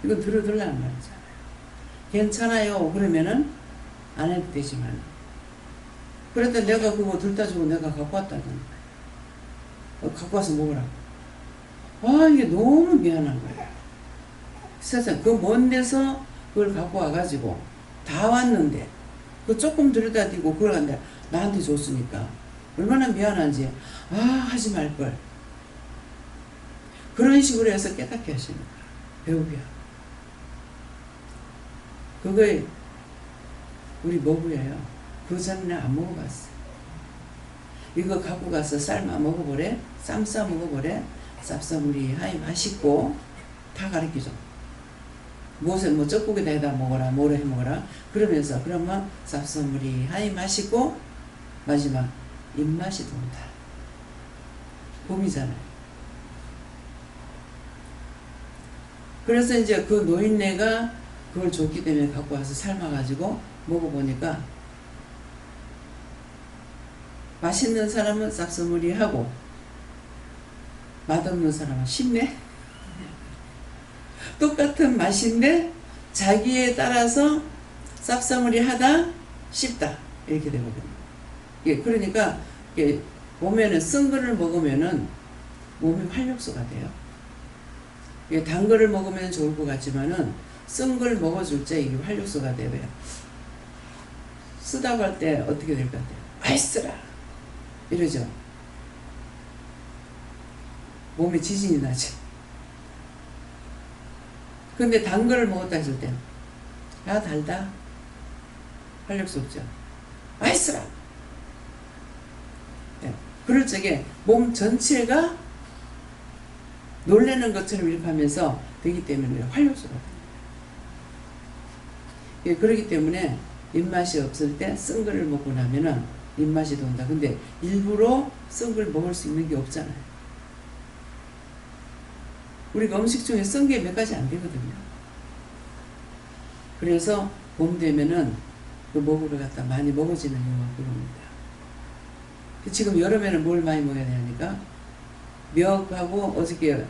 이거 들어들라는 말이잖아요. 괜찮아요. 그러면은 안 해도 되지만 그랬더니 내가 그거 들다 주고 내가 갖고 왔다는 거예요. 갖고 와서 먹으라고. 아 이게 너무 미안한 거예요. 세상 그 먼 데서 그걸 갖고 와가지고 다 왔는데 그 조금 들여다 대고 그걸 간데 나한테 줬으니까 얼마나 미안한지 아 하지 말걸. 그런 식으로 해서 깨닫게 하시는 거야. 배우게 하고. 그거에 우리 먹으예요. 그 전에 안 먹어봤어. 이거 갖고 가서 삶아 먹어보래. 쌈 싸 먹어보래. 쌉싸물이 하이 맛있고 다 가르쳐줘. 무엇에 뭐 쩍국에다 해다 먹어라. 뭐로 해 먹어라. 그러면서 그러면 쌉싸물이 하이 맛있고 마지막 입맛이 돈다. 봄이잖아요. 그래서 이제 그 노인네가 그걸 줬기 때문에 갖고 와서 삶아가지고 먹어보니까 맛있는 사람은 쌉싸물이하고 맛없는 사람은 쉽네. 똑같은 맛인데 자기에 따라서 쌉싸물이하다 쉽다 이렇게 되거든요. 예, 그러니까 몸에는 쓴 거를 먹으면은 몸이 활력소가 돼요. 단 거를 먹으면 좋을 것 같지만은 쓴 걸 먹어줄 때 이게 활력소가 돼요. 쓰다고 할 때 어떻게 될 것 같아요? 아이 쓰라 이러죠. 몸에 지진이 나죠. 근데 단 거를 먹었다 했을 때 야 달다 활력소 없죠. 아이 쓰라. 네. 그럴 적에 몸 전체가 놀래는 것처럼 이렇게 하면서 되기 때문에 활력소가 됩니다. 예, 그렇기 때문에 입맛이 없을 때 쓴 거를 먹고 나면은 입맛이 돈다. 근데 일부러 쓴 걸 먹을 수 있는 게 없잖아요. 우리가 음식 중에 쓴 게 몇 가지 안 되거든요. 그래서 봄 되면은 그 먹으러 갔다 많이 먹어지는 이유가 그겁니다. 지금 여름에는 뭘 많이 먹어야 되니까 미역하고 어저께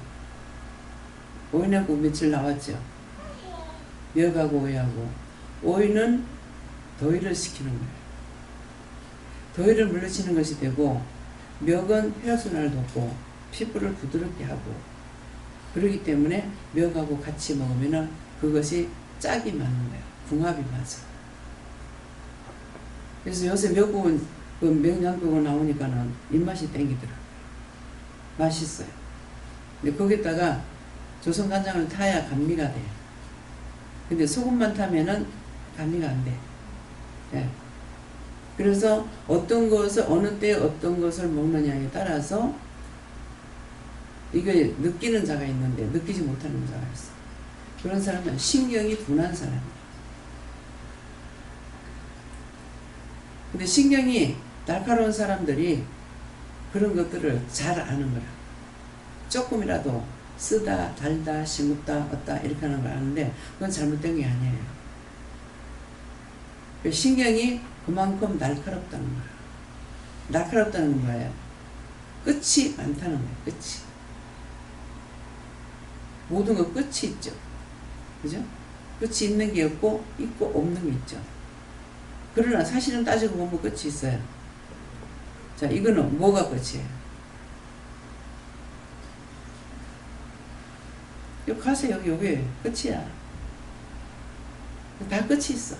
오이하고 며칠 나왔죠. 미역하고 오이하고 오이는 더위를 식히는 거예요. 더위를 물리치는 것이 되고 미역은 혈액순환을 돕고 피부를 부드럽게 하고 그러기 때문에 미역하고 같이 먹으면 그것이 짝이 맞는 거예요. 궁합이 맞아. 그래서 요새 미역국은 그 명량국은 나오니까는 입맛이 땡기더라고요. 맛있어요. 근데 거기다가 조선간장을 타야 감미가 돼. 근데 소금만 타면은 감미가 안 돼. 예. 그래서 어떤 것을 어느 때 어떤 것을 먹느냐에 따라서 이게 느끼는 자가 있는데 느끼지 못하는 자가 있어. 그런 사람은 신경이 둔한 사람이에요. 근데 신경이 날카로운 사람들이 그런 것들을 잘 아는 거라. 조금이라도 쓰다, 달다, 싱겁다, 어따 이렇게 하는 걸 아는데 그건 잘못된 게 아니에요. 신경이 그만큼 날카롭다는 거야. 날카롭다는 건 뭐예요? 끝이 많다는 거예요. 끝이. 모든 거 끝이 있죠. 그죠? 끝이 있는 게 없고 있고 없는 게 있죠. 그러나 사실은 따지고 보면 끝이 있어요. 자, 이거는 뭐가 끝이에요? 여기 가세요. 여기 끝이야. 다 끝이 있어.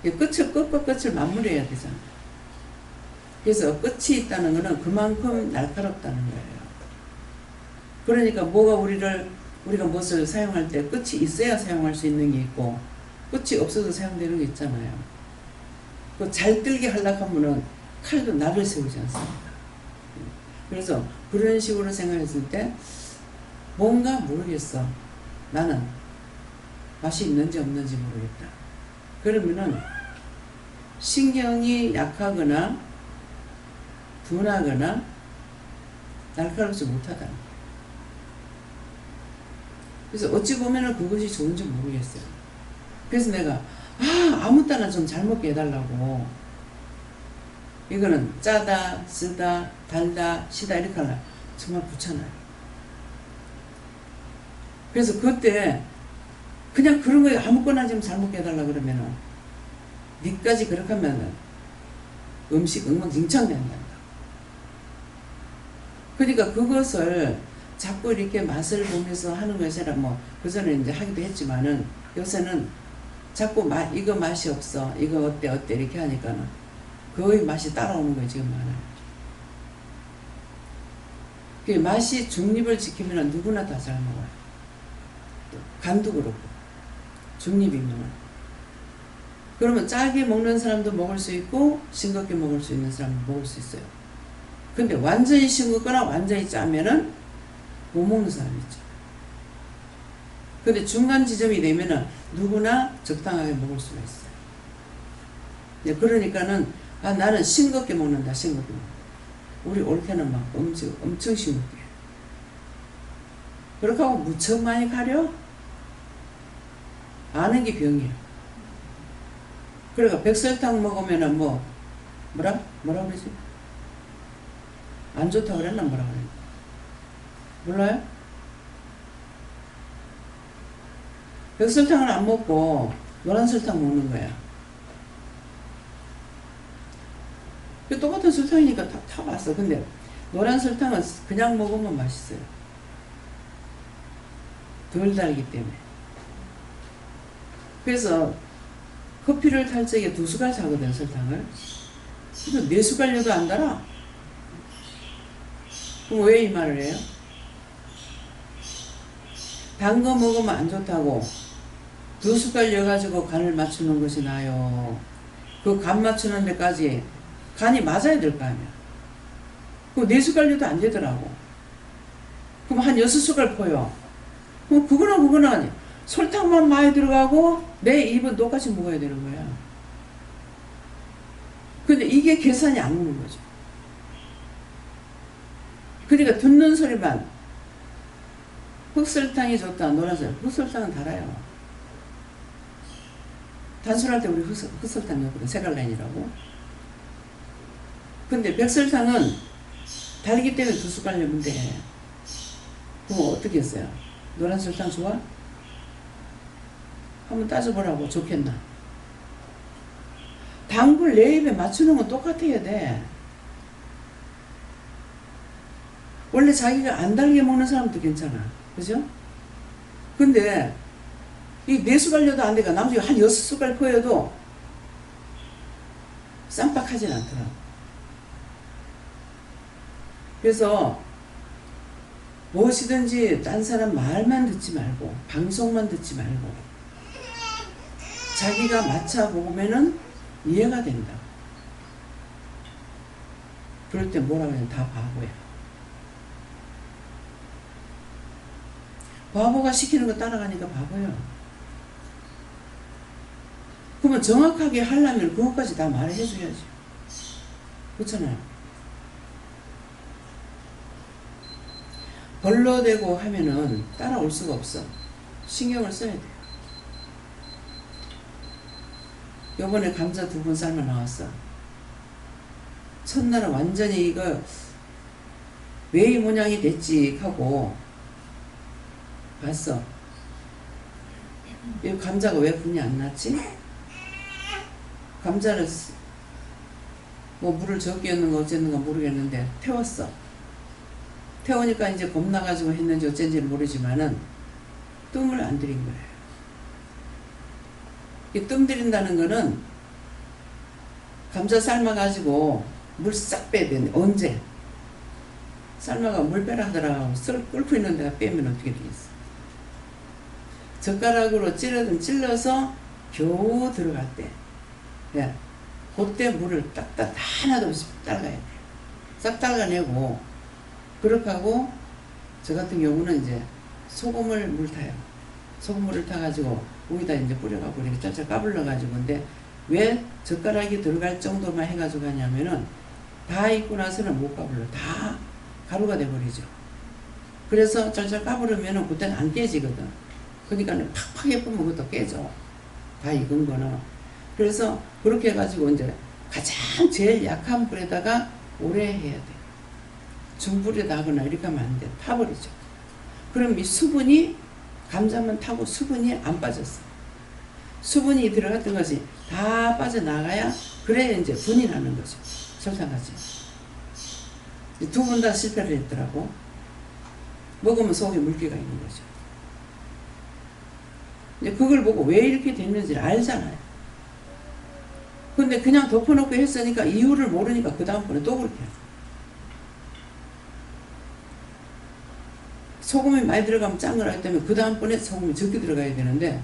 끝과 끝을 마무리해야 되잖아. 그래서 끝이 있다는 것은 그만큼 날카롭다는 거예요. 그러니까 우리가 무엇을 사용할 때 끝이 있어야 사용할 수 있는 게 있고 끝이 없어도 사용되는 게 있잖아요. 그 잘 들게 하려고 하면은 칼도 날을 세우지 않습니다. 그래서 그런 식으로 생각했을 때 뭔가 모르겠어. 나는 맛이 있는지 없는지 모르겠다. 그러면은 신경이 약하거나 둔하거나 날카롭지 못하다는 거예요. 그래서 어찌 보면은 그것이 좋은지 모르겠어요. 그래서 내가 아무 때나 좀 잘 먹게 해달라고. 이거는 짜다, 쓰다, 달다, 시다 이렇게 하려 정말 귀찮아요. 그래서 그때 그냥 그런 거에 아무거나 좀 잘 먹게 해달라 그러면은 니까지 그렇게 하면은 음식 엉망진창된다. 그러니까 그것을 자꾸 이렇게 맛을 보면서 하는 것이 아니라 뭐 그전에 이제 하기도 했지만은 요새는 자꾸 이거 맛이 없어, 이거 어때 이렇게 하니까는 거의 맛이 따라오는 거예요. 지금 많아요. 그 맛이 중립을 지키면 누구나 다 잘 먹어요. 간도 그렇고 중립이면 그러면 짜게 먹는 사람도 먹을 수 있고 싱겁게 먹을 수 있는 사람도 먹을 수 있어요. 근데 완전히 싱겁거나 완전히 짜면은 못 먹는 사람이 있죠. 근데 중간 지점이 되면은 누구나 적당하게 먹을 수가 있어요. 그러니까는 나는 싱겁게 먹는다. 싱겁게 먹는다. 우리 올케는 막 엄청 싱겁게. 그렇게 하고 무척 많이 가려? 아는 게 병이야. 그러니까 백설탕 먹으면은 뭐라 그러지? 안 좋다고 그랬나 뭐라 그래? 몰라요? 백설탕을 안 먹고 노란 설탕 먹는 거야. 똑같은 설탕이니까 다 봤어. 근데 노란 설탕은 그냥 먹으면 맛있어요. 덜 달기 때문에. 그래서 커피를 탈 적에 2숟갈 사거든, 설탕을. 이거 4숟갈 넣어도 안 달아. 그럼 왜 이 말을 해요? 단 거 먹으면 안 좋다고 2숟갈 넣어가지고 간을 맞추는 것이 나아요. 그 간 맞추는 데까지 간이 맞아야 될 거 아니야. 그럼 4숟갈 넣어도 안 되더라고. 그럼 한 6숟갈 퍼요. 그럼 그거는 설탕만 많이 들어가고 내 입은 똑같이 먹어야 되는 거야. 근데 이게 계산이 안 오는 거죠. 그러니까 듣는 소리만 흑설탕이 좋다, 노란색. 흑설탕은 달아요. 단술할 때 우리 흑설탕 넣거든, 색깔라인이라고. 근데 백설탕은 달기 때문에 2숟갈 넣으면 돼. 그럼 어떻게 했어요? 노란 설탕 좋아? 한번 따져보라고. 좋겠나? 당을 내 입에 맞추는 건 똑같아야 돼. 원래 자기가 안 달게 먹는 사람도 괜찮아. 그죠? 근데 이 4숟갈 넣어도 안 되니까 나머지 한 6숟갈 퍼여도 쌈박하진 않더라고. 그래서 무엇이든지 딴 사람 말만 듣지 말고 방송만 듣지 말고 자기가 맞춰보면은 이해가 된다. 그럴 때 뭐라고 하냐면 다 바보야. 바보가 시키는 거 따라가니까 바보야. 그러면 정확하게 하려면 그것까지 다 말을 해줘야지. 그렇잖아요. 벌러대고 하면은 따라올 수가 없어. 신경을 써야 돼. 요번에 감자 2분 삶아 나왔어. 첫날은 완전히 이거 왜 이 모양이 됐지 하고 봤어. 이 감자가 왜 분이 안 났지? 감자를 뭐 물을 적게 넣는 거 어쨌는가 모르겠는데 태웠어. 태우니까 이제 겁나가지고 했는지 어쩐지는 모르지만은 뜸을 안 들인 거예요. 이 뜸 들인다는 거는 감자 삶아가지고 물 싹 빼야 되는데 언제? 삶아가 물 빼라 하더라고. 끓고 있는 데가 빼면 어떻게 되겠어? 젓가락으로 찔러서 겨우 들어갈 때, 예, 그때 물을 딱딱 하나도 없이 따라가야 돼. 싹 따라가내고, 그렇게 하고, 저 같은 경우는 이제 소금을 물 타요. 소금물을 타가지고 위에다 이제 뿌려가지고 이렇게 짤짤 까불러가지고. 근데 왜 젓가락이 들어갈 정도만 해가지고 하냐면은 다 익고 나서는 못 까불러. 다 가루가 돼버리죠. 그래서 짤짤 까불으면은 그때는 안 깨지거든. 그러니까 팍팍 예쁘면 그것도 깨져. 다 익은 거는. 그래서 그렇게 해가지고 이제 가장 제일 약한 불에다가 오래 해야 돼. 중불에다 하거나 이렇게 하면 안 돼. 타버리죠. 그럼 이 수분이 감자만 타고 수분이 안 빠졌어. 수분이 들어갔던 것이 다 빠져나가야 그래야 이제 분이 나는 거죠. 설탕같이. 2번 다 실패를 했더라고. 먹으면 속에 물기가 있는 거죠. 이제 그걸 보고 왜 이렇게 됐는지를 알잖아요. 근데 그냥 덮어놓고 했으니까 이유를 모르니까 그 다음번에 또 그렇게 해요. 소금이 많이 들어가면 짠 거라 했다면 그 다음번에 소금이 적게 들어가야 되는데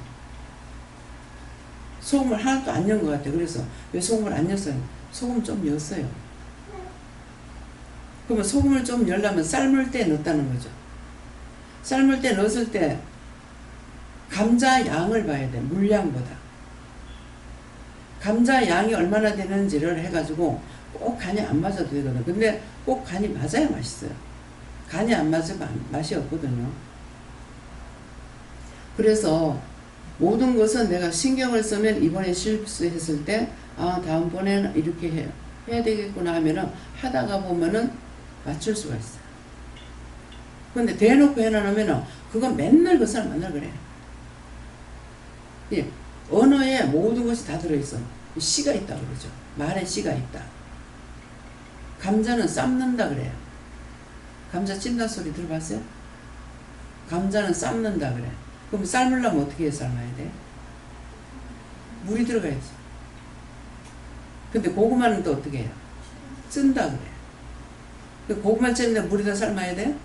소금을 하나도 안 넣은 것 같아. 그래서 왜 소금을 안 넣었어요? 소금 좀 넣었어요. 그러면 소금을 좀 넣으려면 삶을 때 넣었다는 거죠. 삶을 때 넣었을 때 감자 양을 봐야 돼. 물량보다. 감자 양이 얼마나 되는지를 해가지고 꼭 간이 안 맞아도 되거든. 근데 꼭 간이 맞아야 맛있어요. 간이 안 맞으면 맛이 없거든요. 그래서 모든 것은 내가 신경을 쓰면 이번에 실수했을 때 다음번에는 이렇게 해야 되겠구나 하면은 하다가 보면은 맞출 수가 있어요. 근데 대놓고 해놓으면은 그건 맨날 그 사람 만나 그래. 예, 언어에 모든 것이 다 들어있어. 씨가 있다 그러죠. 말에 씨가 있다. 감자는 삶는다 그래요. 감자 찐다 소리 들어봤어요? 감자는 삶는다 그래. 그럼 삶으려면 어떻게 삶아야 돼? 물이 들어가야지. 근데 고구마는 또 어떻게 해요? 찐다 그래. 고구마 찌는데 물에다 삶아야 돼?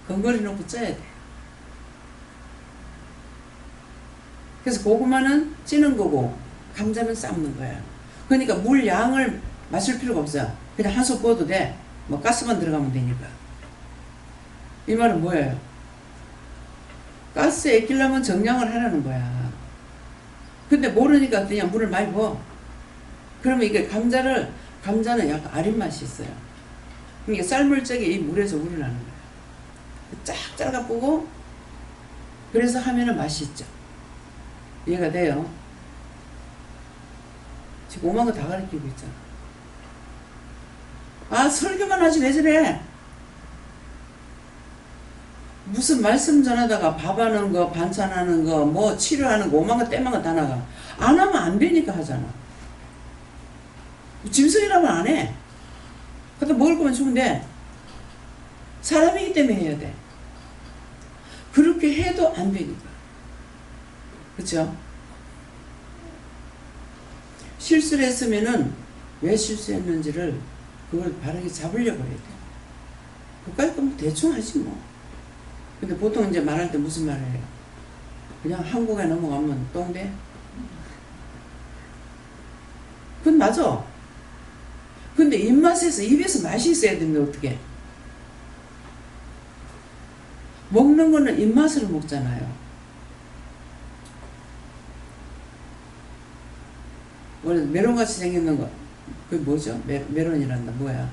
건거리 놓고 쪄야 돼. 그래서 고구마는 찌는 거고 감자는 삶는 거야. 그러니까 물 양을 마실 필요가 없어요. 그냥 한 솥 부어도 돼. 뭐 가스만 들어가면 되니까. 이 말은 뭐예요? 가스에 아끼려면 정량을 하라는 거야. 근데 모르니까 그냥 물을 많이 부어. 그러면 이게 감자는 약간 아린 맛이 있어요. 그러니까 삶을 적에 이 물에서 우러나는 거야. 쫙 잘라 보고 그래서 하면은 맛이 있죠. 이해가 돼요? 지금 오만 거 다 가르치고 있잖아. 아, 설교만 하지 왜 저래? 무슨 말씀 전하다가 밥하는 거, 반찬하는 거, 뭐 치료하는 거, 오만 거 떼만 거 다 나가. 안 하면 안 되니까 하잖아. 짐승이라면 안 해. 갖다 먹을 거면 주면 돼. 사람이기 때문에 해야 돼. 그렇게 해도 안 되니까. 그쵸? 실수를 했으면은 왜 실수했는지를 그걸 바르게 잡으려고 해야 돼. 그까짓 거면 대충 하지 뭐. 근데 보통 이제 말할 때 무슨 말을 해요? 그냥 한국에 넘어가면 똥돼? 그건 맞아. 근데 입에서 맛이 있어야 되는데 어떻게? 먹는 거는 입맛으로 먹잖아요. 원래 메론같이 생겼는 거, 그게 뭐죠? 메론이란다. 뭐야?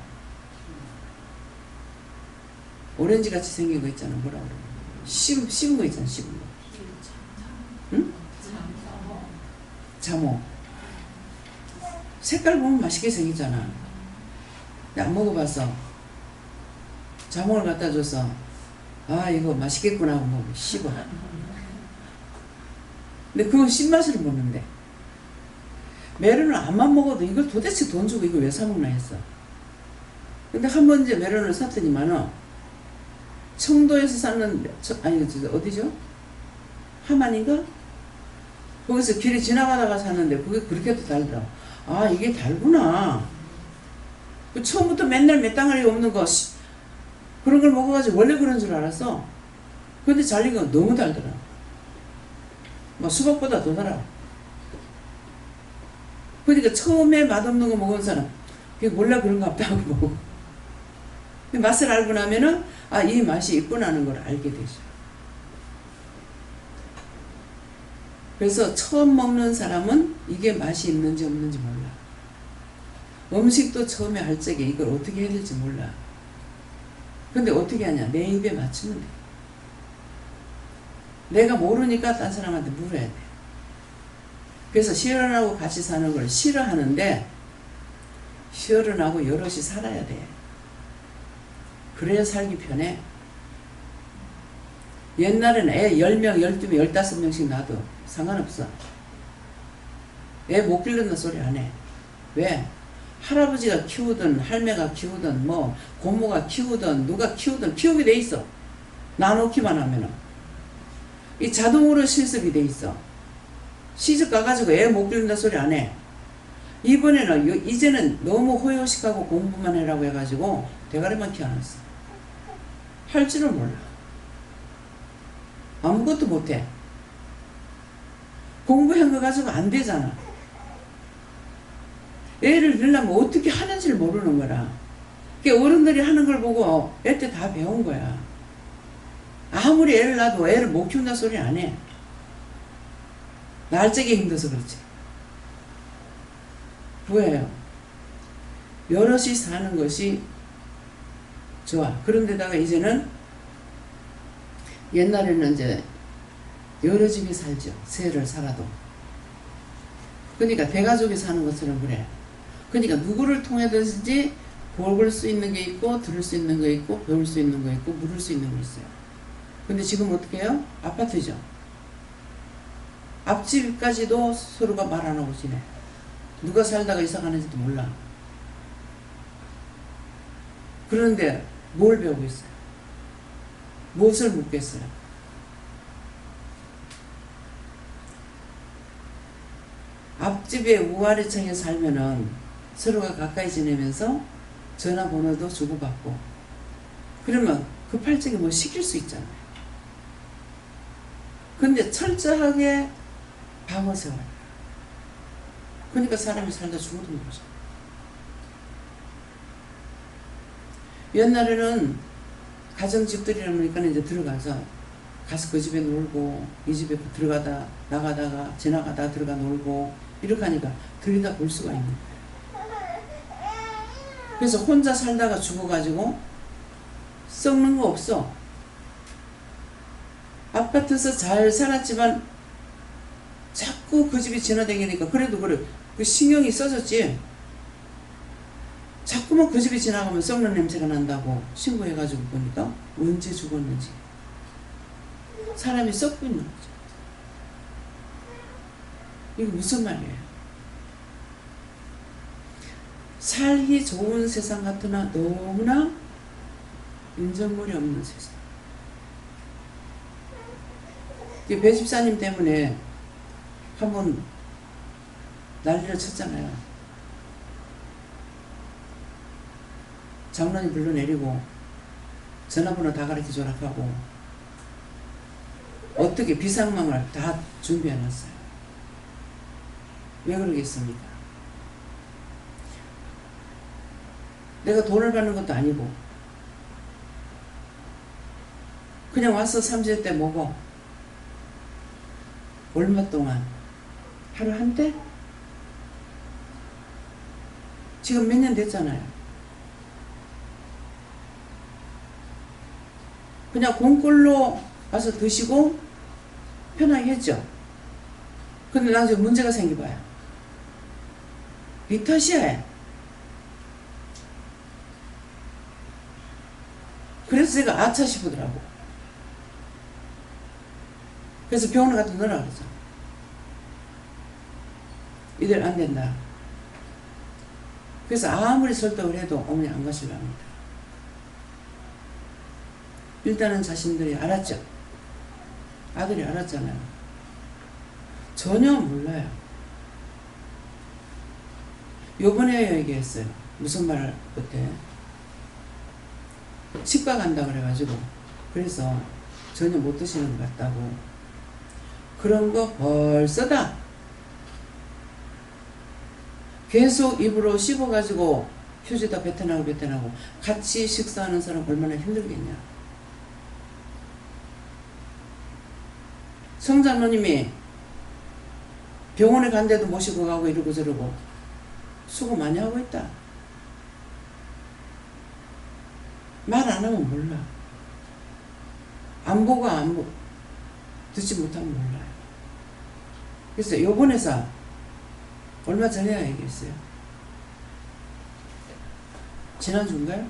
오렌지같이 생긴 거 있잖아. 뭐라 그래? 씹은 거 있잖아. 씹은 거. 응? 자모. 색깔 보면 맛있게 생기잖아. 근데 안 먹어봤어. 자몽을 갖다 줘서 아 이거 맛있겠구나 하고 먹어. 씹어. 근데 그건 씹맛으로 먹는데 메론을 안만 먹어도 이걸 도대체 돈 주고 이걸 왜 사 먹나 했어. 근데 한 번 이제 메론을 샀더니만은 청도에서 샀는 아니 어디죠? 하만인가? 거기서 길에 지나가다가 샀는데 그게 그렇게도 달더라. 아 이게 달구나. 처음부터 맨날 몇 덩어리 없는 거 그런 걸 먹어가지고 원래 그런 줄 알았어. 근데 잘린 건 너무 달더라. 막 수박보다 더 달아. 그러니까 처음에 맛없는 거 먹은 사람 그게 몰라 그런 거 없다 하고 먹어. 맛을 알고 나면은 아 이 맛이 있구나는 걸 알게 되죠. 그래서 처음 먹는 사람은 이게 맛이 있는지 없는지 몰라. 음식도 처음에 할 적에 이걸 어떻게 해야 될지 몰라. 근데 어떻게 하냐? 내 입에 맞추면 돼. 내가 모르니까 딴 사람한테 물어야 돼. 그래서 시어른하고 같이 사는 걸 싫어하는데 시어른하고 여럿이 살아야 돼. 그래야 살기 편해. 옛날에는 애 10명, 12명, 15명씩 놔도 상관없어. 애 못 기른다 소리 안 해. 왜? 할아버지가 키우든 할매가 키우든 뭐 고모가 키우든 누가 키우든 키우게 돼 있어. 나놓기만 하면은. 이 자동으로 실습이 돼 있어. 시집 가가지고 애 못 기른다 소리 안 해. 이번에는 이제는 너무 호요식하고 공부만 해라고 해가지고 대가리만 키워놨어. 할 줄을 몰라. 아무것도 못해. 공부한 거 가지고 안 되잖아. 애를 들려면 어떻게 하는지를 모르는 거라. 그러니까 어른들이 하는 걸 보고 애 때 다 배운 거야. 아무리 애를 낳아도 애를 못 키운다 소리 안 해. 낳을 적에 힘들어서 그렇지. 뭐예요? 여럿이 사는 것이 좋아. 그런데다가 이제는 옛날에는 이제 여러 집이 살죠. 세를 살아도. 그러니까 대가족이 사는 것처럼 그래. 그러니까 누구를 통해서든지 볼 수 있는 게 있고 들을 수 있는 거 있고 배울 수 있는 거 있고 물을 수 있는 거 있어요. 근데 지금 어떻게 해요? 아파트죠. 앞집까지도 서로가 말 안 하고 지내. 누가 살다가 이사 가는지도 몰라. 그런데 뭘 배우고 있어요? 무엇을 묻겠어요? 앞집에 우아래층에 살면은 서로가 가까이 지내면서 전화번호도 주고받고 그러면 급할 적에 뭐 시킬 수 있잖아요. 근데 철저하게 방어 생활. 그러니까 사람이 살다 죽어도 모르죠. 옛날에는 가정집들이라 보니까 이제 들어가서 가서 그 집에 놀고 이 집에 들어가다 나가다가 지나가다 들어가 놀고 이렇게 하니까 들여다 볼 수가 있는 거예요. 그래서 혼자 살다가 죽어가지고 썩는 거 없어. 아파트에서 잘 살았지만 자꾸 그 집이 지나다니니까 그래도 그래 그 신경이 써졌지. 자꾸만 그 집이 지나가면 썩는 냄새가 난다고 신고해가지고 보니까 언제 죽었는지 사람이 썩고 있는 거죠. 이게 무슨 말이에요? 살기 좋은 세상 같으나 너무나 인정물이 없는 세상. 배 집사님 때문에 한번 난리를 쳤잖아요. 장로님 불러내리고 전화번호 다 가르쳐줘라 하고 어떻게 비상망을 다 준비해놨어요. 왜 그러겠습니까? 내가 돈을 받는 것도 아니고 그냥 와서 3주 때 먹어. 얼마 동안? 하루 한 대? 지금 몇 년 됐잖아요. 그냥 공꼴로 와서 드시고 편하게 했죠. 근데 나중에 문제가 생겨봐요. 네 탓이야. 그래서 제가 아차 싶더라고. 그래서 병원에 갖다 넣으라 그러죠. 이들 안 된다. 그래서 아무리 설득을 해도 어머니 안 가시려 합니다. 일단은 자신들이 알았죠. 아들이 알았잖아요. 전혀 몰라요. 요번에 얘기했어요. 무슨 말 그때 치과 간다 그래가지고 그래서 전혀 못 드시는 것 같다고. 그런 거 벌써다. 계속 입으로 씹어가지고 휴지다 뱉어나고 같이 식사하는 사람 얼마나 힘들겠냐. 성장로님이 병원에 간데도 모시고 가고 이러고 저러고 수고 많이 하고 있다. 말 안 하면 몰라. 안 보고 듣지 못하면 몰라요. 그래서 요번에서 얼마 전에야 얘기했어요. 지난주인가요?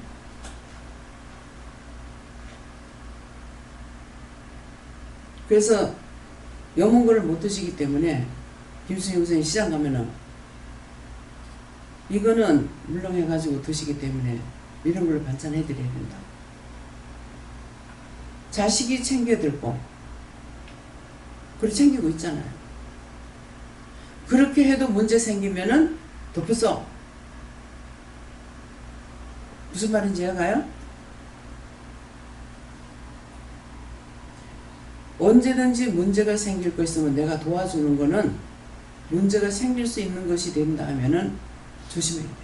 그래서 염은거를 못 드시기 때문에 김수희 선생님 시장 가면은 이거는 물렁해가지고 드시기 때문에 이런 걸로 반찬해드려야 된다. 자식이 챙겨들고 그렇게 챙기고 있잖아요. 그렇게 해도 문제 생기면은 덮어서 무슨 말인지 알아요? 언제든지 문제가 생길 거 있으면 내가 도와주는 거는 문제가 생길 수 있는 것이 된다 하면은 조심해야 돼.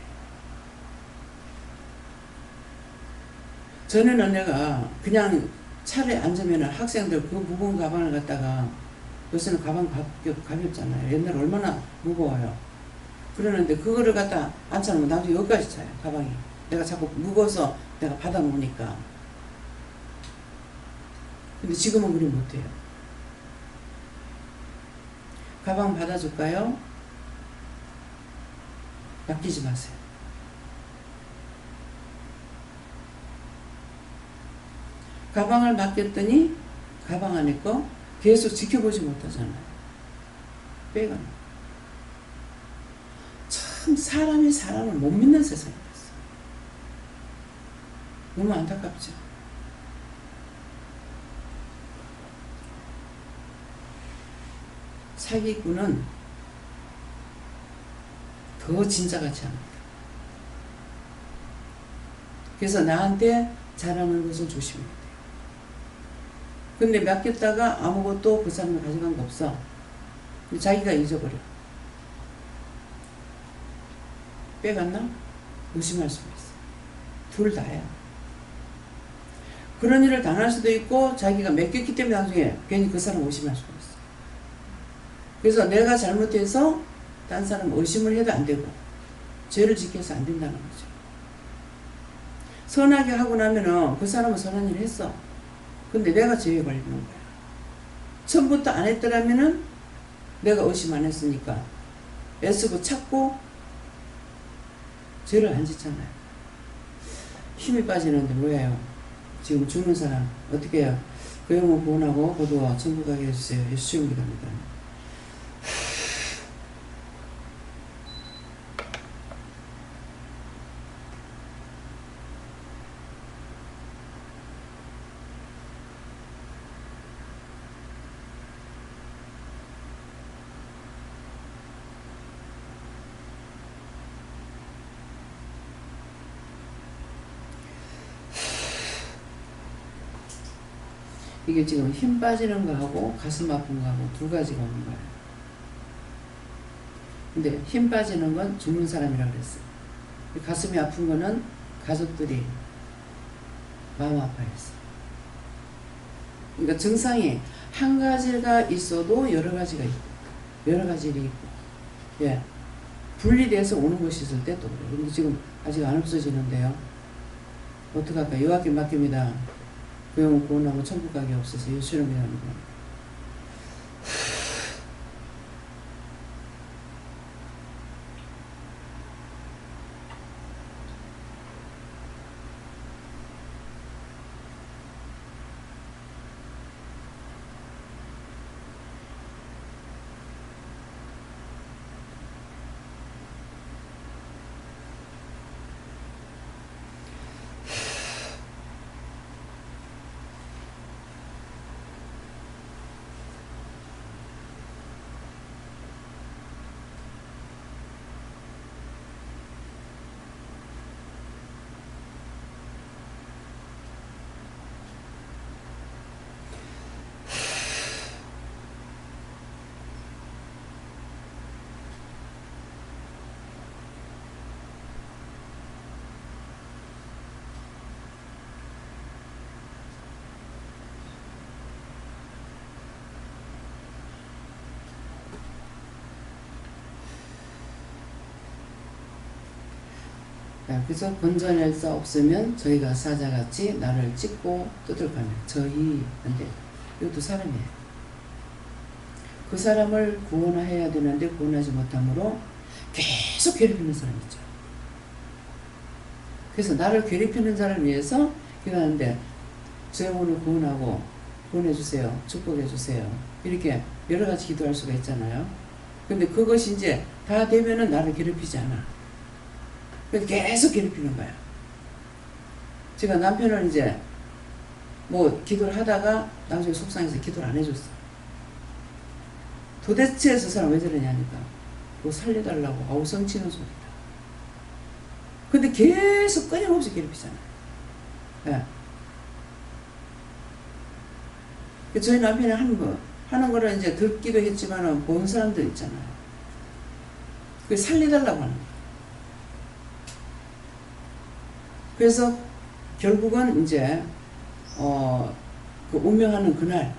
전에는 내가 그냥 차례 앉으면 학생들 그 무거운 가방을 갖다가 요새는 가방 가볍잖아요. 옛날에 얼마나 무거워요. 그러는데 그거를 갖다 앉혀놓으면 나중에 여기까지 차요. 가방이. 내가 자꾸 무거워서 내가 받아 놓으니까. 근데 지금은 그리 못해요. 가방 받아줄까요? 맡기지 마세요. 가방을 맡겼더니 가방 안에 거 계속 지켜보지 못하잖아요. 빼가는. 참 사람이 사람을 못 믿는 세상이 됐어. 너무 안타깝죠. 사기꾼은 더 진짜같이 합니다. 그래서 나한테 잘하는 것을 조심해야 돼요. 근데 맡겼다가 아무것도 그 사람이 가져간 거 없어. 자기가 잊어버려. 빼갔나? 의심할 수가 있어. 둘 다야. 그런 일을 당할 수도 있고 자기가 맡겼기 때문에 나중에 괜히 그 사람 의심할 수가 있어. 그래서 내가 잘못해서 딴 사람 의심을 해도 안 되고 죄를 지켜서 안 된다는 거죠. 선하게 하고 나면은 그 사람은 선한 일을 했어. 근데 내가 죄에 걸리는 거야. 처음부터 안 했더라면은 내가 의심 안 했으니까 애쓰고 찾고 죄를 안 짓잖아요. 힘이 빠지는데 뭐예요? 지금 죽는 사람 어떻게 해요? 그 영혼 구원하고 모두 천국 가게 해주세요. 예수 이름 기도합니다. 이게 지금 힘 빠지는 거하고 가슴 아픈 거하고 두 가지가 오는 거예요. 근데 힘 빠지는 건 죽는 사람이라고 그랬어요. 가슴이 아픈 거는 가족들이 마음 아파했어요. 그러니까 증상이 한 가지가 있어도 여러 가지가 있고 여러 가지 일이 있고 예. 분리돼서 오는 것이 있을 때 또 그래요. 근데 지금 아직 안 없어지는데요. 어떡할까? 여호와께 맡깁니다. 그 영혼 구원하고 천국 가게 없어서 예수 이름으로 합니다. 그래서 건져낼 수 없으면 저희가 사자같이 나를 찢고 뜯을까며 저희 근데 이것도 사람이에요. 그 사람을 구원해야 되는데 구원하지 못함으로 계속 괴롭히는 사람 있죠. 그래서 나를 괴롭히는 사람을 위해서 기도하는데 저 영혼을 구원하고 구원해주세요. 축복해주세요. 이렇게 여러 가지 기도할 수가 있잖아요. 근데 그것이 이제 다 되면은 나를 괴롭히지 않아. 그래서 계속 괴롭히는 거야. 제가 남편을 이제 뭐 기도를 하다가 나중에 속상해서 기도를 안 해줬어. 도대체 저 사람 왜 저러냐니까 뭐 살려달라고 아우 성치는 소리다. 근데 계속 끊임없이 괴롭히잖아요. 예. 저희 남편이 하는 거를 이제 듣기도 했지만 본 사람들 있잖아요. 그 살려달라고 하는 거야. 그래서 결국은 이제 그 운명하는 그날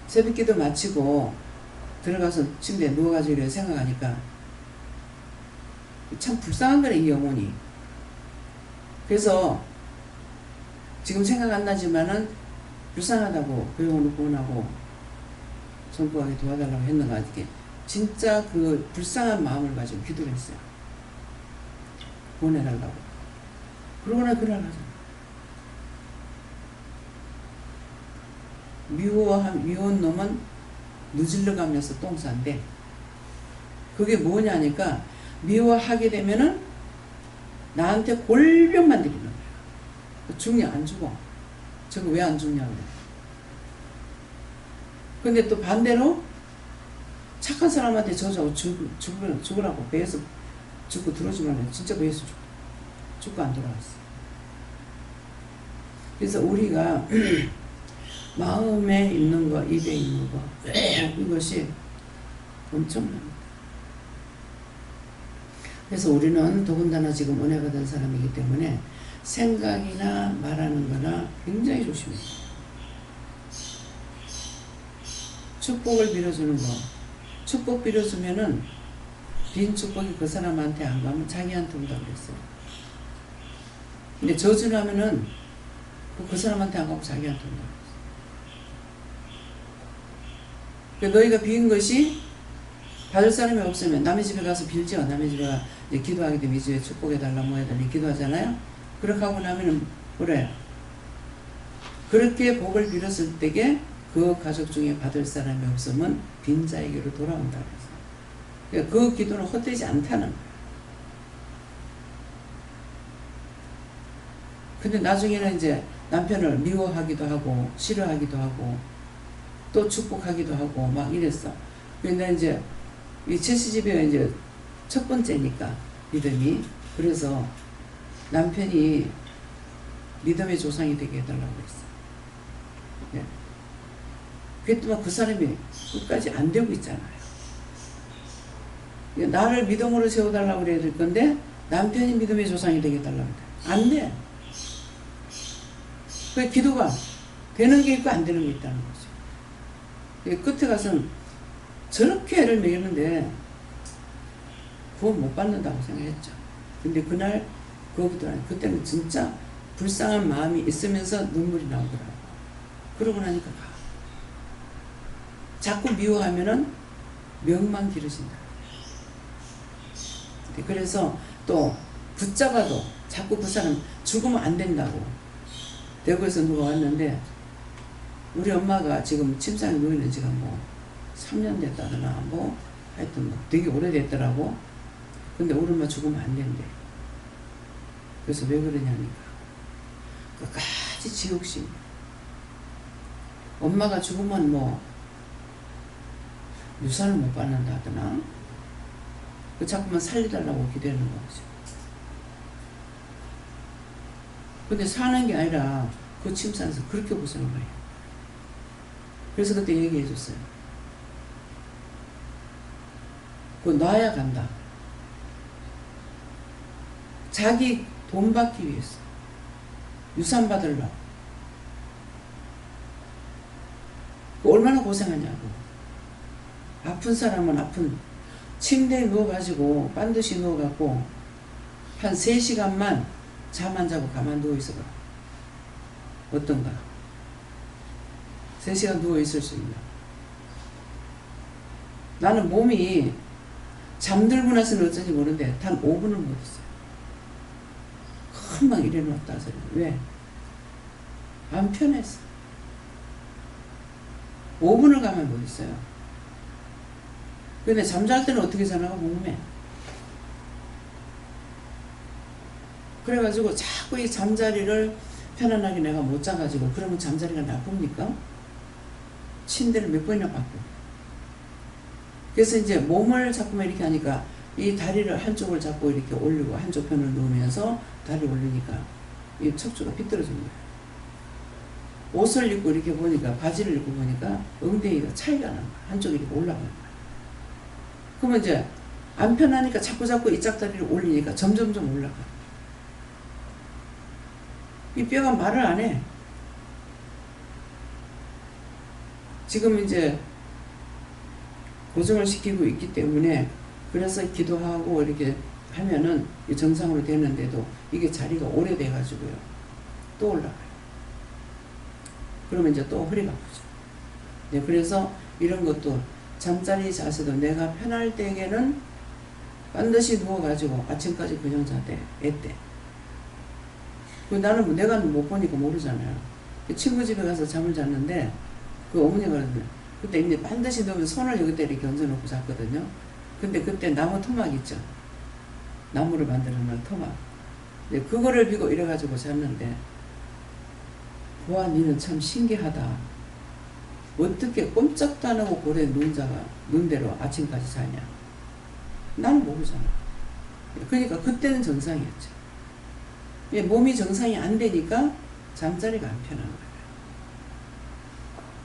새벽기도 마치고 들어가서 침대에 누워가지고 이렇게 생각하니까 참 불쌍한 거네 이 영혼이. 그래서 지금 생각 안 나지만은 불쌍하다고 그 영혼을 구원하고 전부하게 도와달라고 했는가 이게 진짜 그 불쌍한 마음을 가지고 기도를 했어요. 구원해달라고. 그러고 나 그날 하잖아. 미워한 놈은 누질러 가면서 똥 싼대. 그게 뭐냐니까 미워하게 되면은 나한테 골병만 들이는 거야. 죽냐 안 죽어. 저거 왜 안 죽냐고. 근데 또 반대로 착한 사람한테 저주하고 죽으라고 배에서 죽고 들어주면 진짜 배에서 죽고 안 돌아왔어. 그래서 우리가 마음에 있는 거, 입에 있는 거, 이것이 엄청납니다. 그래서 우리는 더군다나 지금 은혜 받은 사람이기 때문에 생각이나 말하는 거나 굉장히 조심해요. 축복을 빌어주는 거. 축복 빌어주면은 빈 축복이 그 사람한테 안 가면 자기한테 온다고 그랬어요. 근데 저주를 하면은 그 사람한테 안 가고 자기한테 온다고 그랬어요. 그러니까 너희가 빈 것이 받을 사람이 없으면 남의 집에 가서 빌죠. 남의 집에 가 이제 기도하게 되면 이제 축복해달라 뭐 해달라 기도하잖아요. 그렇게 하고 나면은 그래. 그렇게 복을 빌었을 때에 그 가족 중에 받을 사람이 없으면 빈자에게로 돌아온다 그랬어요. 그러니까 그 기도는 헛되지 않다는 거예요. 근데 나중에는 이제 남편을 미워하기도 하고 싫어하기도 하고 또 축복하기도 하고 막 이랬어. 근데 이제 이 최시집에 이제 첫 번째니까 믿음이, 그래서 남편이 믿음의 조상이 되게 해달라고 했어. 네. 그랬더니 그 사람이 끝까지 안 되고 있잖아요. 나를 믿음으로 세워달라고 그래야 될 건데 남편이 믿음의 조상이 되게 해달라고 그래. 안 돼. 그 기도가 되는 게 있고 안 되는 게 있다는 거죠. 끝에 가서는 저렇게 애를 먹였는데 구원 못 받는다고 생각했죠. 근데 그날 그때는 진짜 불쌍한 마음이 있으면서 눈물이 나오더라고. 그러고 나니까 가. 자꾸 미워하면은 명만 길어진다. 그래서 또 붙잡아도 자꾸 그 사람 죽으면 안 된다고. 대구에서 누가 왔는데 우리 엄마가 지금 침상에 누워있는 지가 뭐 3년 됐다더나 뭐 하여튼 뭐 되게 오래됐더라고. 근데 우리 엄마 죽으면 안 된대. 그래서 왜 그러냐니까 끝까지 지옥심. 엄마가 죽으면 뭐 유산을 못 받는다 하더나. 그 자꾸만 살려달라고 기대하는 거지. 근데 사는 게 아니라 그 침상에서 그렇게 고생을 해요. 그래서 그때 얘기해 줬어요. 그거 놔야 간다. 자기 돈 받기 위해서. 유산 받으려고. 얼마나 고생하냐고. 아픈 사람은 아픈 침대에 누워가지고 반드시 누워갖고 한 3시간만 잠 안 자고 가만 누워있어봐. 어떤가? 3시간 누워있을 수 있나? 나는 몸이 잠들고 나서는 어쩐지 모르는데 단 5분을 못 있어요. 금방 일어났다 소리. 왜? 안 편했어. 5분을 가면 못 있어요. 근데 잠잘 때는 어떻게 자나가 궁금해. 그래가지고 자꾸 이 잠자리를 편안하게 내가 못 자가지고 그러면 잠자리가 나쁩니까? 침대를 몇 번이나 바꿔. 그래서 이제 몸을 자꾸만 이렇게 하니까 이 다리를 한쪽을 잡고 이렇게 올리고 한쪽 편을 누우면서 다리 올리니까 이 척추가 비뚤어진 거예요. 옷을 입고 이렇게 보니까 바지를 입고 보니까 엉덩이가 차이가 나는 거야. 한쪽이 이렇게 올라가는 거야. 그러면 이제 안 편하니까 자꾸 이 짝다리를 올리니까 점점점 올라가. 이 뼈가 말을 안 해. 지금 이제 고정을 시키고 있기 때문에 그래서 기도하고 이렇게 하면은 정상으로 되는데도 이게 자리가 오래돼가지고요. 또 올라가요. 그러면 이제 또 허리가 아프죠. 네, 그래서 이런 것도 잠자리 자세도 내가 편할 때에는 반드시 누워가지고 아침까지 그냥 자대, 애때. 나는 내가 못 보니까 모르잖아요. 친구 집에 가서 잠을 잤는데 그 어머니가 그러는데 그때 이제 반드시 누우면 손을 여기다 이렇게 얹어놓고 잤거든요. 근데 그때 나무 토막 있죠. 나무를 만들어 놓은 토막. 그거를 비고 이래가지고 잤는데 와, 니는 참 신기하다. 어떻게 꼼짝도 안 하고 고래 눈 대로 아침까지 자냐. 나는 모르잖아. 그러니까 그때는 정상이었죠. 몸이 정상이 안 되니까 잠자리가 안 편한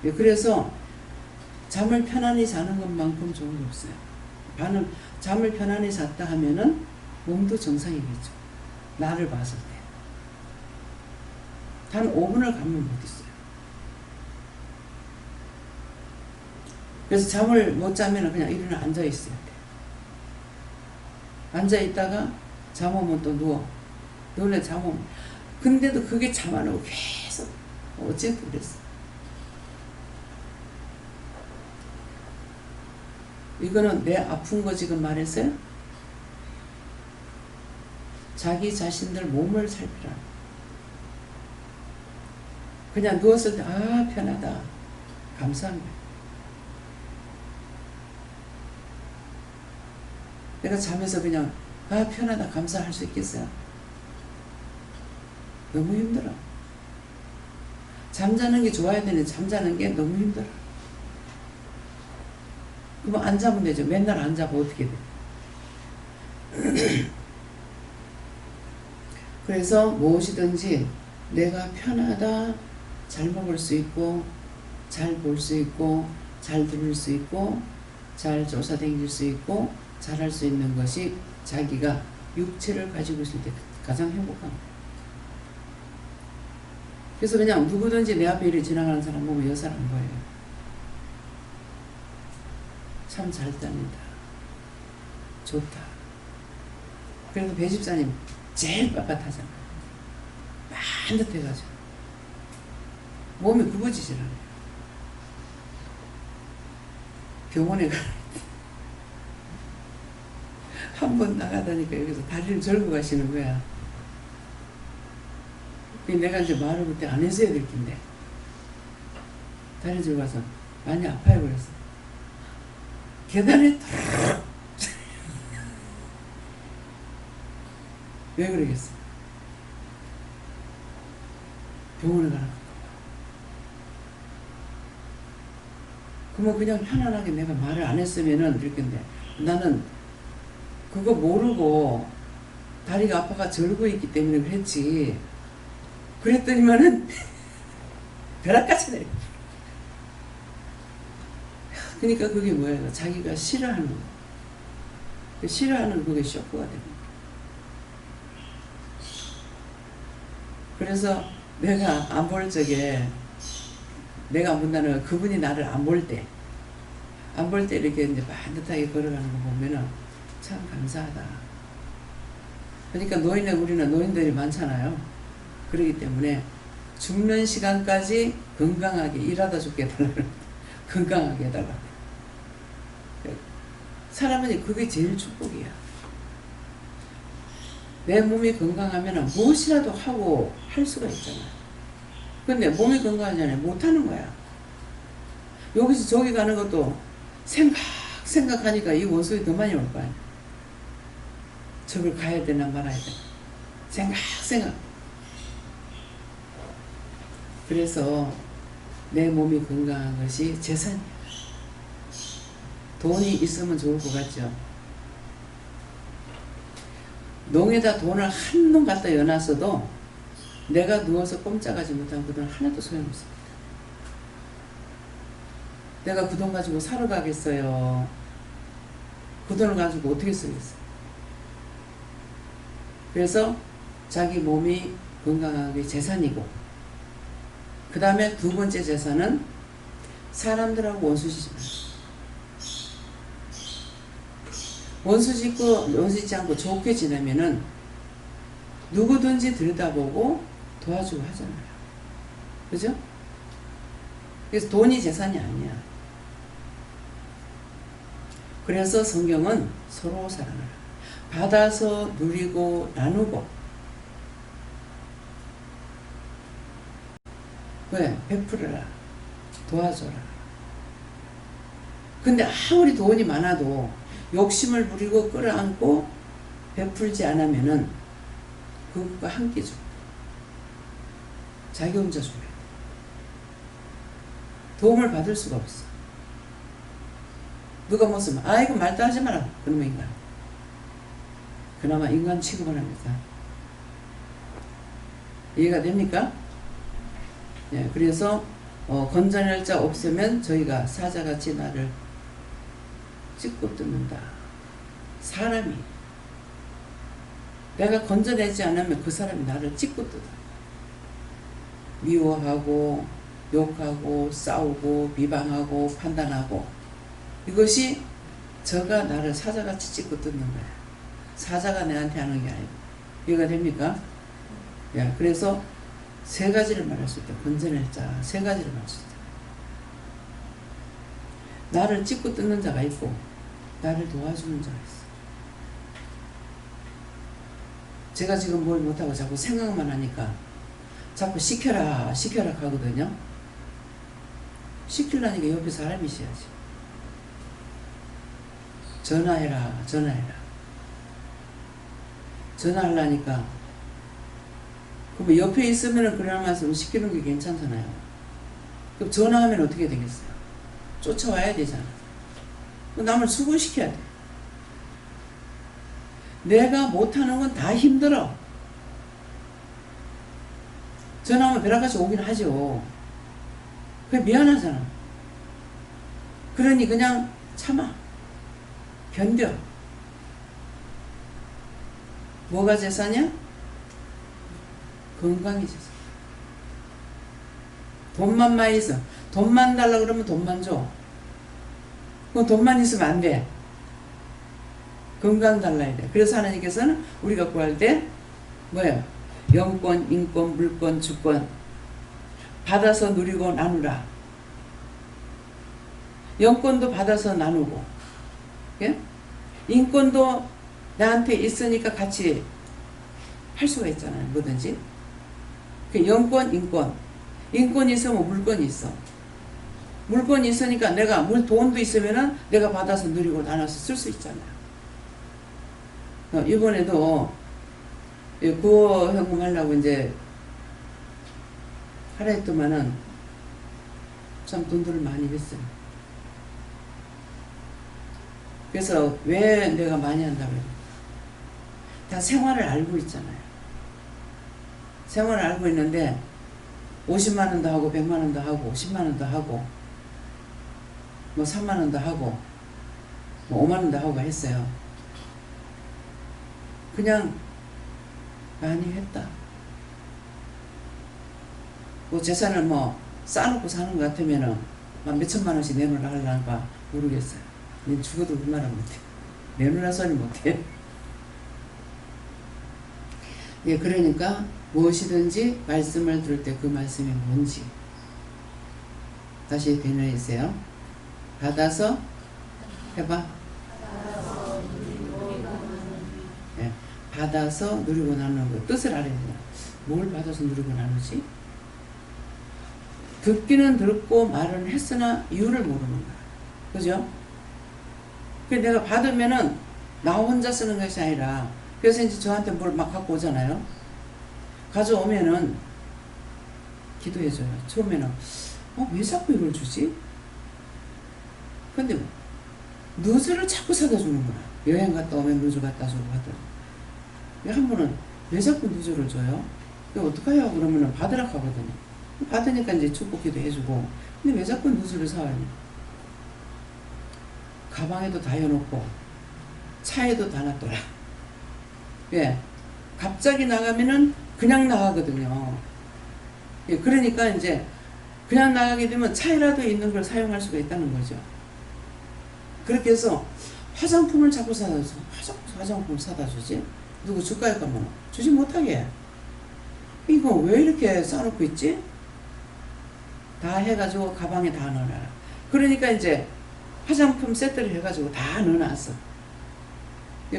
거예요. 그래서 잠을 편안히 자는 것만큼 좋은 게 없어요. 잠을 편안히 잤다 하면은 몸도 정상이겠죠. 나를 봤을 때. 단 5분을 가면 못 있어요. 그래서 잠을 못 자면 그냥 일어나 앉아 있어야 돼. 앉아 있다가 잠 오면 또 누워. 놀래 잠 오면. 근데도 그게 잠 안 오고 계속 어쨌든 그랬어. 이거는 내 아픈 거 지금 말했어요? 자기 자신들 몸을 살피라. 그냥 누웠을 때 아 편하다. 감사한 거야. 내가 잠에서 그냥 아 편하다 감사할 수 있겠어요? 너무 힘들어. 잠자는 게 좋아야 되는데 잠자는 게 너무 힘들어. 그럼 안 자면 되죠. 맨날 안 자고 어떻게 돼? 그래서 무엇이든지 내가 편하다, 잘 먹을 수 있고, 잘 볼 수 있고, 잘 들을 수 있고, 잘 쫓아다닐 수 있고, 잘 할 수 있는 것이 자기가 육체를 가지고 있을 때 가장 행복한 거예요. 그래서 그냥 누구든지 내 앞에 이렇게 지나가는 사람 보면 여 사람 거예요. 참 잘 다닌다. 좋다. 그래도 배 집사님 제일 빳빳하잖아요. 반듯해가지고 몸이 굽어지질 않아요. 병원에 한 번 나가다니까 여기서 다리를 절고 가시는 거야. 내가 이제 말을 그때 안 했어야 될 텐데 다리 절고 가서 많이 아파요 그랬어. 계단에 왜 그러겠어? 병원에 가라. 그러면 그냥 편안하게 내가 말을 안 했으면은 이럴 건데 나는 그거 모르고 다리가 아파가 절고 있기 때문에 그랬지. 그랬더니만은 벼락같이 내려. 그러니까 그게 뭐예요? 자기가 싫어하는 거. 싫어하는 그게 쇼크가 되는 거예요. 그래서 내가 안 볼 적에 내가 안 본다는 건 그분이 나를 안 볼 때 이렇게 이제 반듯하게 걸어가는 거 보면은 참 감사하다. 그러니까 우리는 노인들이 많잖아요. 그렇기 때문에 죽는 시간까지 건강하게 일하다 죽게 해달라는 건강하게 해달라. 사람은 그게 제일 축복이야. 내 몸이 건강하면 무엇이라도 하고 할 수가 있잖아. 근데 몸이 건강하잖아요. 못하는 거야. 여기서 저기 가는 것도 생각하니까 이 원수가 더 많이 올 거야. 저걸 가야 되나 말아야 되나. 생각. 그래서 내 몸이 건강한 것이 재산이야. 돈이 있으면 좋을 것 같죠. 농에다 돈을 한 놈 갖다 여놨어도 내가 누워서 꼼짝하지 못하면 그 돈 하나도 소용없습니다. 내가 그 돈 가지고 사러 가겠어요. 그 돈을 가지고 어떻게 쓰겠어요. 그래서 자기 몸이 건강한 게 재산이고, 그 다음에 두 번째 재산은 사람들하고 원수 짓지 마세요. 원수 짓지 않고 좋게 지내면은 누구든지 들여다보고 도와주고 하잖아요. 그죠? 그래서 돈이 재산이 아니야. 그래서 성경은 서로 사랑하라. 받아서 누리고 나누고. 왜? 베풀어라. 도와줘라. 근데 아무리 돈이 많아도 욕심을 부리고 끌어안고 베풀지 않으면은 그것과 함께 줘. 자기 혼자 줘야 돼. 도움을 받을 수가 없어. 누가 무슨 아이고 말도 하지 마라 그러면 인간. 그나마 인간 취급을 합니다. 이해가 됩니까? 예, 그래서 건져낼 자 없으면 저희가 사자같이 나를 찍고 뜯는다. 사람이 내가 건져내지 않으면 그 사람이 나를 찍고 뜯어. 미워하고 욕하고 싸우고 비방하고 판단하고 이것이 저가 나를 사자같이 찍고 뜯는 거야. 사자가 내한테 하는 게 아니고. 이해가 됩니까? 야, 그래서 세 가지를 말할 수 있다. 건져낼 자 세 가지를 말할 수 있다. 나를 찍고 뜯는 자가 있고 나를 도와주는 자가 있어. 제가 지금 뭘 못하고 자꾸 생각만 하니까 자꾸 시켜라 하거든요. 시키려니까 옆에 사람이 있어야지. 전화해라. 전화하려니까 그럼 옆에 있으면 그런 말씀 시키는 게 괜찮잖아요. 그럼 전화하면 어떻게 되겠어요? 쫓아와야 되잖아. 남을 수고시켜야 돼. 내가 못하는 건 다 힘들어. 전화하면 벼락같이 오긴 하죠. 그게 미안하잖아. 그러니 그냥 참아. 견뎌. 뭐가 재산이야? 건강이 재산. 돈만 많이 있어. 돈만 달라 그러면 돈만 줘. 그럼 돈만 있으면 안 돼. 건강 달라야 돼. 그래서 하나님께서는 우리가 구할 때 뭐예요? 영권, 인권, 물권, 주권 받아서 누리고 나누라. 영권도 받아서 나누고, 예? 인권도 나한테 있으니까 같이 할 수가 있잖아요. 뭐든지. 영권, 인권이 있으면 물권이 있어. 물건이 있으니까 내가 돈도 있으면은 내가 받아서 누리고 나눠서 쓸 수 있잖아요. 이번에도 구호 현금 하려고 이제 하라 했더만은 참 돈들을 많이 했어요. 그래서 왜 내가 많이 한다고 해요? 다 생활을 알고 있잖아요. 생활을 알고 있는데 50만 원도 하고 100만 원도 하고 10만 원도 하고 뭐 3만 원도 하고 뭐 5만 원도 하고 했어요. 그냥 많이 했다. 뭐 재산을 뭐 쌓아놓고 사는 것 같으면은 막 몇천만 원씩 내놓으라 하려는가 모르겠어요. 난 죽어도 그 말은 못해. 내놓으라 소리 못해. 예, 그러니까 무엇이든지 말씀을 들을 때 그 말씀이 뭔지 다시 되뇌이세요. 받아서 해봐. 예, 받아서 누리고 나누는 거 뜻을 알아야 돼요. 뭘 받아서 누리고 나누지? 듣기는 듣고 말은 했으나 이유를 모르는 거야. 그죠? 그래서 내가 받으면은 나 혼자 쓰는 것이 아니라 그래서 이제 저한테 뭘 막 갖고 오잖아요. 가져오면은 기도해줘요. 처음에는 왜 자꾸 이걸 주지? 근데 누즈를 자꾸 사다 주는 거야. 여행 갔다 오면 누즈 갖다 주고 하더라고. 한 번은 왜 자꾸 누즈를 줘요? 어떡해요? 그러면은 받으라 하거든요. 받으니까 이제 축복기도 해주고. 근데 왜 자꾸 누즈를 사와요? 가방에도 다 해놓고 차에도 다 놔둬라. 예, 갑자기 나가면은 그냥 나가거든요. 예, 그러니까 이제 그냥 나가게 되면 차에라도 있는 걸 사용할 수가 있다는 거죠. 그렇게 해서 화장품을 자꾸 사다 줘. 화장품 사다 주지? 누구 줄까 할까 뭐 주지 못하게. 이거 왜 이렇게 싸놓고 있지? 다 해가지고 가방에 다 넣어놔라. 그러니까 이제 화장품 세트를 해가지고 다 넣어놨어.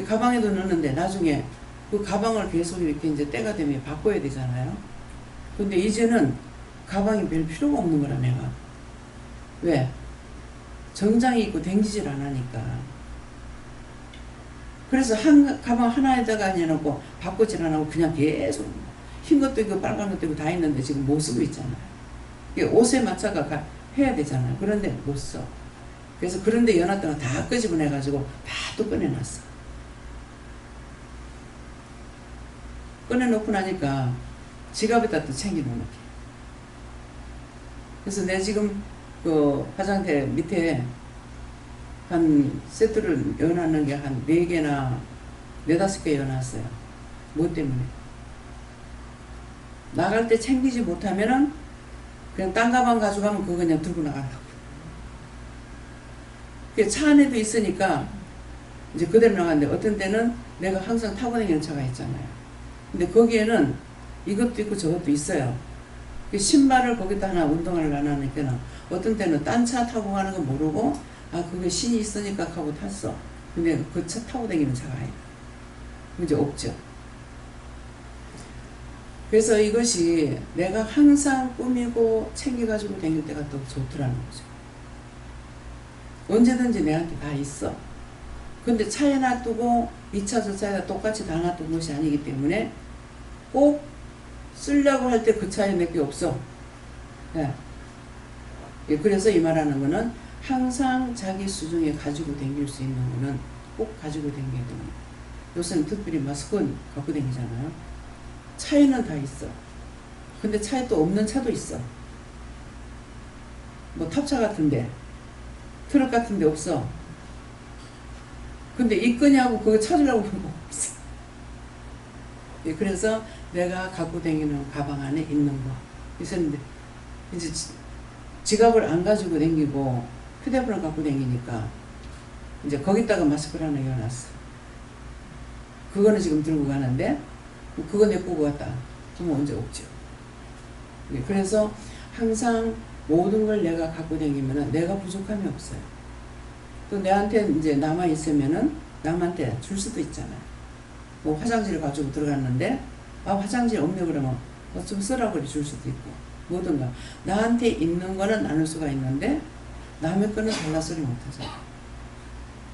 가방에도 넣는데 나중에 그 가방을 계속 이렇게 이제 때가 되면 바꿔야 되잖아요. 근데 이제는 가방이 별 필요가 없는 거라 내가. 왜? 정장이 있고 댕기질 않으니까. 그래서 한 가방 하나에다가 해놓고 바꾸질 않고 그냥 계속 흰 것도 있고 빨간 것도 있고 다 있는데 지금 못 쓰고 있잖아요. 옷에 맞춰가 해야 되잖아요. 그런데 못 써. 그래서 그런데 연었던 거 다 끄집어내가지고 다 또 꺼내놨어. 꺼내놓고 나니까 지갑에다 또 챙겨놓는 게. 그래서 내 지금 그 화장대 밑에 한 세트를 여놨는 게 한 4개나 4~5개 여놨어요. 뭐 때문에? 나갈 때 챙기지 못하면은 그냥 딴 가방 가져가면 그거 그냥 들고 나가려고. 차 안에도 있으니까 이제 그대로 나가는데 어떤 때는 내가 항상 타고 다니는 차가 있잖아요. 근데 거기에는 이것도 있고 저것도 있어요. 신발을 거기다 하나 운동화를 놔놓으니까 어떤 때는 딴 차 타고 가는 거 모르고 아 그게 신이 있으니까 하고 탔어. 근데 그 차 타고 다니는 차가 아니라 이제 없죠. 그래서 이것이 내가 항상 꾸미고 챙겨가지고 다닐 때가 더 좋더라는 거죠. 언제든지 내한테 다 있어. 근데 차에 놔두고 이 차 저 차에다 똑같이 다 놔둔 것이 아니기 때문에 꼭 쓰려고 할 때 그 차에 몇 개 없어. 예. 예, 그래서 이 말하는 거는 항상 자기 수중에 가지고 다닐 수 있는 거는 꼭 가지고 다녀야 됩니다. 요새는 특별히 마스크 갖고 다니잖아요. 차에는 다 있어. 근데 차에 또 없는 차도 있어. 뭐 탑차 같은데 트럭 같은데 없어. 근데 있거냐고 그거 찾으려고 그러고 없어. 예, 그래서 내가 갖고 다니는 가방 안에 있는 거 있었는데 이제 지갑을 안 가지고 다니고 휴대폰을 갖고 다니니까 이제 거기다가 마스크를 하나 열어놨어. 그거는 지금 들고 가는데 그거 내고 갔다 그러면 언제 없죠. 예, 그래서 항상 모든 걸 내가 갖고 다니면은 내가 부족함이 없어요. 또 내한테 이제 남아 있으면은 남한테 줄 수도 있잖아요. 뭐 화장지를 가지고 들어갔는데 아 화장지 없네 그러면 좀 쓰라고 그래 줄 수도 있고 뭐든가 나한테 있는 거는 나눌 수가 있는데 남의 거는 달라 소리 못하잖아.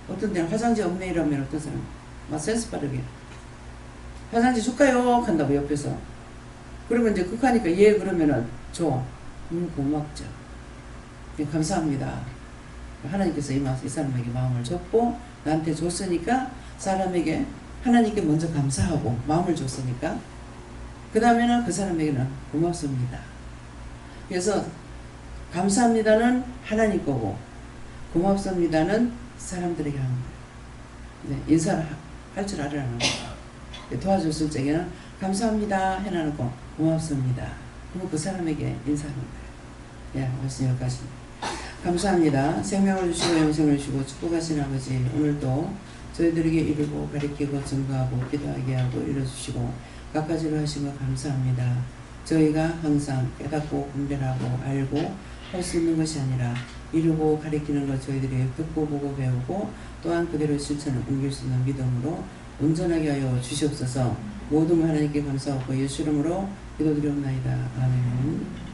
어떤 데는 화장지 없네 이러면 어떤 사람 막 센스 빠르게 화장지 줄까요? 한다고 옆에서. 그러면 이제 극하니까 예 그러면은 줘. 고맙죠. 예, 감사합니다. 하나님께서 이 사람에게 마음을 줬고 나한테 줬으니까 사람에게 하나님께 먼저 감사하고 마음을 줬으니까 그 다음에는 그 사람에게는 고맙습니다. 그래서 감사합니다는 하나님 거고 고맙습니다는 사람들에게 하는 거예요. 네, 인사를 할 줄 알으라는 거예요. 도와줬을 적에는 감사합니다 해놔놓고 고맙습니다. 그럼 그 사람에게 인사하는 거예요. 예, 말씀 여기까지. 감사합니다. 생명을 주시고 영생을 주시고 축복하신 아버지 오늘도 저희들에게 이루고 가르치고 증거하고 기도하게 하고 이뤄주시고 갖가지로 하신 거 감사합니다. 저희가 항상 깨닫고 분별하고 알고 할 수 있는 것이 아니라 이루고 가르치는 것 저희들이 듣고 보고 배우고 또한 그대로 실천을 옮길 수 있는 믿음으로 온전하게 하여 주시옵소서. 모든 하나님께 감사하고 예수 이름으로 기도드리옵나이다. 아멘.